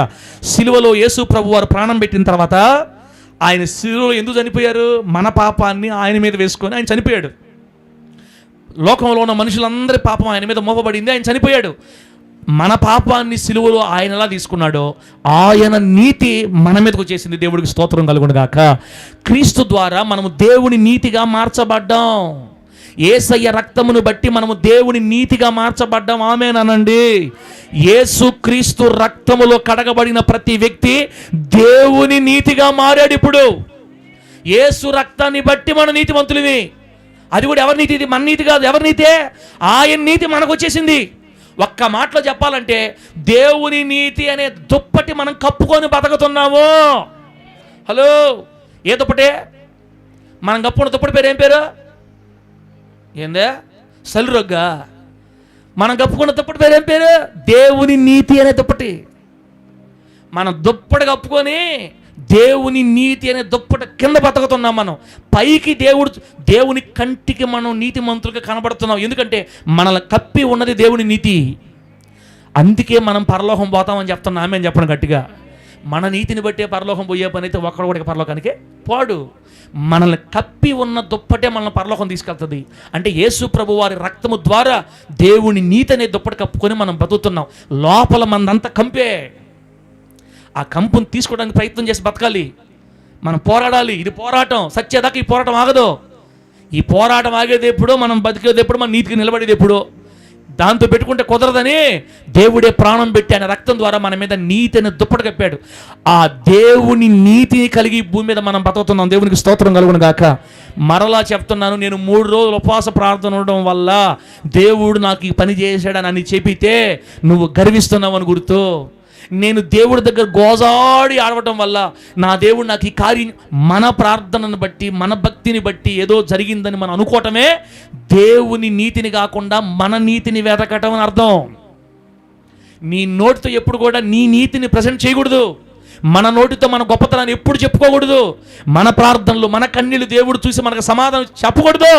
సిలువలో యేసు ప్రభు వారు ప్రాణం పెట్టిన తర్వాత ఆయన సిలువలో ఎందుకు చనిపోయారు? మన పాపాన్ని ఆయన మీద వేసుకొని ఆయన చనిపోయాడు. లోకంలో ఉన్న మనుషులందరి పాపం ఆయన మీద మోపబడింది, ఆయన చనిపోయాడు. మన పాపాన్ని సిలువలో ఆయన ఎలా తీసుకున్నాడో ఆయన నీతి మన మీదకు వచ్చేసింది. దేవుడికి స్తోత్రం కలుగును గాక. క్రీస్తు ద్వారా మనము దేవుని నీతిగా మార్చబడ్డాం. యేసయ్య రక్తమును బట్టి మనము దేవుని నీతిగా మార్చబడ్డాం. ఆమేనండి. యేసుక్రీస్తు రక్తములో కడగబడిన ప్రతి వ్యక్తి దేవుని నీతిగా మారాడు. ఇప్పుడు యేసు రక్తాన్ని బట్టి మన నీతిమంతులవి. అది కూడా ఎవరి నీతి? ఇది మన నీతి కాదు. ఎవరి నీతే? ఆయన నీతి మనకు వచ్చేసింది. ఒక్క మాటలో చెప్పాలంటే దేవుని నీతి అనే దుప్పటి మనం కప్పుకొని బతకుతున్నాము. హలో, ఏ దుప్పటే? మనం కప్పుకున్న దుప్పటి పేరు ఏం పేరు? ఏందే? సలురొగ్గా. మనం కప్పుకున్న దుప్పటి పేరు ఏం పేరు? దేవుని నీతి అనే దుప్పటి. మనం దుప్పటి కప్పుకొని దేవుని నీతి అనే దుప్పటి కింద బతుకుతున్నాం. మనం పైకి దేవుని కంటికి మనం నీతి మంతులుగా కనబడుతున్నాం. ఎందుకంటే మనల్ని కప్పి ఉన్నది దేవుని నీతి. అందుకే మనం పరలోకం పోతామని చెప్తున్నాం. ఆమె చెప్పడం గట్టిగా. మన నీతిని బట్టే పరలోకం పోయే పని అయితే ఒక్కడు కూడా పరలోకానికే పోడు. మనల్ని కప్పి ఉన్న దుప్పటే మనల్ని పరలోకం తీసుకెళ్తుంది. అంటే యేసు ప్రభు వారి రక్తము ద్వారా దేవుని నీతి అనే దుప్పటి కప్పుకొని మనం బతుకుతున్నాం. లోపల మనదంతా కంపే. ఆ కంపును తీసుకోవడానికి ప్రయత్నం చేసి బతకాలి. మనం పోరాడాలి. ఇది పోరాటం. సత్యదాకా ఈ పోరాటం ఆగదు. ఈ పోరాటం ఆగేది ఎప్పుడో, మనం బతికేది ఎప్పుడు, మన నీతికి నిలబడేది ఎప్పుడో. దాంతో పెట్టుకుంటే కుదరదని దేవుడే ప్రాణం పెట్టి ఆయన రక్తం ద్వారా మన మీద నీతి అనే దుప్పటి కప్పాడు. ఆ దేవుని నీతిని కలిగి భూమి మీద మనం బతుకుతున్నాం. దేవునికి స్తోత్రం కలుగును గాక. మరలా చెప్తున్నాను, నేను 3 రోజులు ఉపవాస ప్రార్థన ఉండడం వల్ల దేవుడు నాకు ఈ పని చేశాడని అని చెప్పితే నువ్వు గర్విస్తున్నావు అని గుర్తు. నేను దేవుడి దగ్గర గోజాడి ఆడవటం వల్ల నా దేవుడు నాకు ఈ కార్యం, మన ప్రార్థనను బట్టి మన భక్తిని బట్టి ఏదో జరిగిందని మనం అనుకోవటమే దేవుని నీతిని కాకుండా మన నీతిని వెతకటం అని అర్థం. నీ నోటితో ఎప్పుడు కూడా నీ నీతిని ప్రజెంట్ చేయకూడదు. మన నోటితో మన గొప్పతనాన్ని ఎప్పుడు చెప్పుకోకూడదు. మన ప్రార్థనలు, మన కన్నీళ్ళు దేవుడు చూసి మనకు సమాధానం చెప్పకూడదు.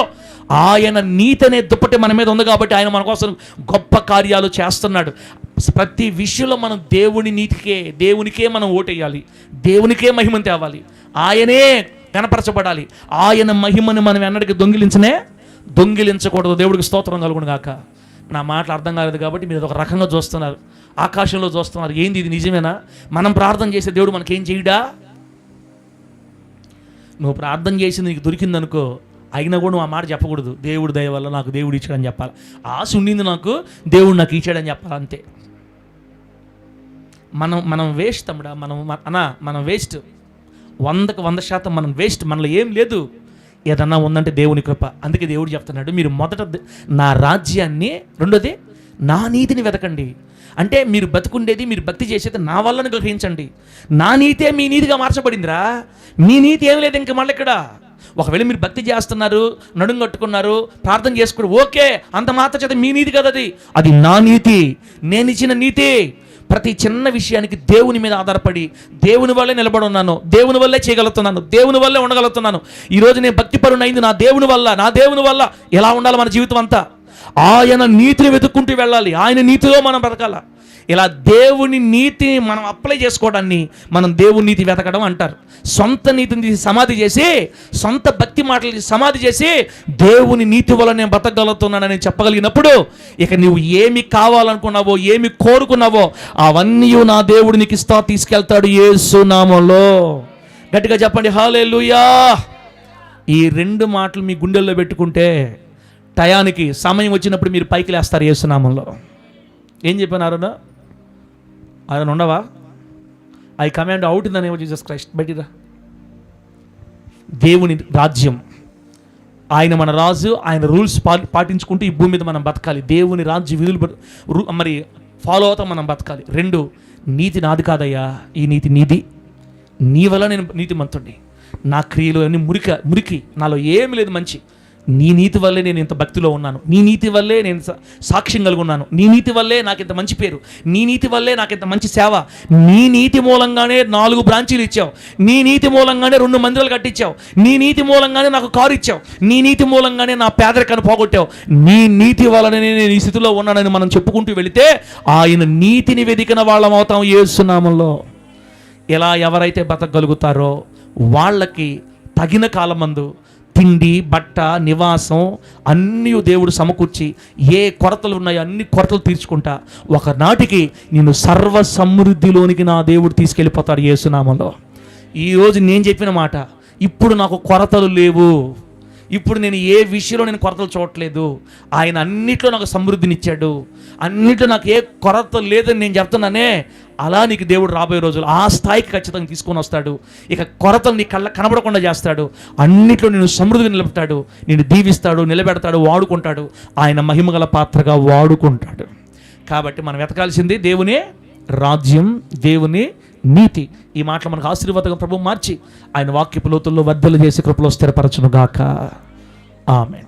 ఆయన నీతి అనే దుప్పటి మన మీద ఉంది కాబట్టి ఆయన మన కోసం గొప్ప కార్యాలు చేస్తున్నాడు. ప్రతి విషయంలో మనం దేవునికే మనం ఓటేయాలి. దేవునికే మహిమను తేవాలి. ఆయనే కనపరచబడాలి. ఆయన మహిమను మనం ఎన్నటికీ దొంగిలించకూడదు. దేవుడికి స్తోత్రం కలుగును గాక. నా మాటలు అర్థం కాలేదు కాబట్టి మీరు ఒక రకంగా చూస్తున్నారు, ఆకాశంలో చూస్తున్నారు. ఏంది ఇది నిజమేనా? మనం ప్రార్థన చేసే దేవుడు మనకేం చేయడా? నువ్వు ప్రార్థన చేసి నీకు దొరికిందనుకో, అయినా కూడా నువ్వు ఆ మాట చెప్పకూడదు. దేవుడు దయ వల్ల నాకు దేవుడు ఇచ్చాడని చెప్పాలి. ఆశ ఉండింది నాకు, దేవుడు నాకు ఇచ్చాడని చెప్పాలి. అంతే. మనం వేస్ట్ తమ్ముడా. మనం వేస్ట్. 100% మనం వేస్ట్. మనలో ఏం లేదు. ఏదన్నా ఉందంటే దేవుని కృప. అందుకే దేవుడు చెప్తున్నాడు, మీరు మొదట నా రాజ్యాన్ని, రెండోది నా నీతిని వెతకండి. అంటే మీరు బతుకుండేది, మీరు భక్తి చేసేది నా వల్లని గ్రహించండి. నా నీతే మీ నీతిగా మార్చబడిందిరా. మీ నీతి ఏం లేదు ఇంక మళ్ళీ ఇక్కడ. ఒకవేళ మీరు భక్తి చేస్తున్నారు, నడుము కట్టుకున్నారు, ప్రార్థన చేసుకున్నారు, ఓకే, అంత మాత్రం చేత మీ నీతి కదా అది నా నీతి, నేను ఇచ్చిన నీతి. ప్రతి చిన్న విషయానికి దేవుని మీద ఆధారపడి దేవుని వల్లే నిలబడి ఉన్నాను, దేవుని వల్లే చేయగలుగుతున్నాను, దేవుని వల్లే ఉండగలుగుతున్నాను. ఈరోజు నేను భక్తిపరుని అయింది నా దేవుని వల్ల. ఎలా ఉండాలి మన జీవితం అంతా? ఆయన నీతిని వెతుక్కుంటూ వెళ్ళాలి. ఆయన నీతిలో మనం బ్రతకాల. ఇలా దేవుని నీతిని మనం అప్లై చేసుకోవడాన్ని మనం దేవుని నీతి వెతకడం అంటారు. సొంత నీతిని సమాధి చేసి, సొంత భక్తి మాటలు సమాధి చేసి దేవుని నీతి వల్ల నేను బతకగలుగుతున్నానని చెప్పగలిగినప్పుడు ఇక నువ్వు ఏమి కావాలనుకున్నావో, ఏమి కోరుకున్నావో అవన్నీ నా దేవుడు నీకు తీసుకెళ్తాడు యేసు నామములో. గట్టిగా చెప్పండి హల్లెలూయా. ఈ 2 మాటలు మీ గుండెల్లో పెట్టుకుంటే టయానికి సమయం వచ్చినప్పుడు మీరు పైకి లేస్తారు యేసు నామములో. ఏం చెప్పాను ఆయన ఉండవా? I command out in the name of Jesus Christ. బయటిరా. దేవుని రాజ్యం, ఆయన మన రాజు. ఆయన రూల్స్ పాటించుకుంటూ ఈ భూమి మీద మనం బతకాలి. దేవుని రాజ్య విధులు మరి ఫాలో అవుతాం, మనం బతకాలి. 2, నీతి నాది కాదయ్యా, ఈ నీతి నీది. నీ వల్ల నేను నీతిమంతుడిని. నా క్రియలు అన్ని మురికి, నాలో ఏమి లేదు మంచి. నీ నీతి వల్లే నేను ఇంత భక్తిలో ఉన్నాను. నీ నీతి వల్లే నేను సాక్ష్యం కలిగి ఉన్నాను. నీ నీతి వల్లే నాకు ఇంత మంచి పేరు. నీ నీతి వల్లే నాకు ఇంత మంచి సేవ. నీ నీతి మూలంగానే 4 బ్రాంచీలు ఇచ్చావు. నీ నీతి మూలంగానే 2 మందిరాలు కట్టించావు. నీ నీతి మూలంగానే నాకు కారు ఇచ్చావు. నీ నీతి మూలంగానే నా పేదరికాన్ని పోగొట్టావు. నీ నీతి వలననే నేను ఈ స్థితిలో ఉన్నానని మనం చెప్పుకుంటూ వెళితే ఆయన నీతిని వెదికిన వాళ్ళం అవుతాం యేసు నామములో. ఇలా ఎవరైతే బతకగలుగుతారో వాళ్ళకి తగిన కాలమందు తిండి, బట్ట, నివాసం అన్నీ దేవుడు సమకూర్చి ఏ కొరతలు ఉన్నాయో అన్ని కొరతలు తీర్చుకుంటా ఒకనాటికి నిన్ను సర్వ సమృద్ధిలోనికి నా దేవుడు తీసుకెళ్ళిపోతాడు యేసు నామములో. ఈరోజు నేను చెప్పిన మాట, ఇప్పుడు నాకు కొరతలు లేవు, ఇప్పుడు నేను ఏ విషయంలో నేను కొరతలు చూడట్లేదు, ఆయన అన్నిట్లో నాకు సమృద్ధినిచ్చాడు, అన్నిట్లో నాకు ఏ కొరత లేదని నేను చెప్తున్నానే, అలా నీకు దేవుడు రాబోయే రోజులు ఆ స్థాయికి ఖచ్చితంగా తీసుకొని వస్తాడు. ఇక కొరతలు నీ కళ్ళ కనబడకుండా చేస్తాడు, అన్నిట్లో నేను సమృద్ధిగా నిలుపుతాడు, నేను దీవిస్తాడు, నిలబెడతాడు, వాడుకుంటాడు, ఆయన మహిమగల పాత్రగా వాడుకుంటాడు. కాబట్టి మనం వెతకాల్సింది దేవుని రాజ్యం, దేవుని నీతి. ఈ మాటలు మనకు ఆశీర్వాదంగా ప్రభువు మార్చి ఆయన వాక్యపు లోతుల్లో వర్ధలు చేసి కృపలో స్థిరపరచును గాక. ఆమేన్.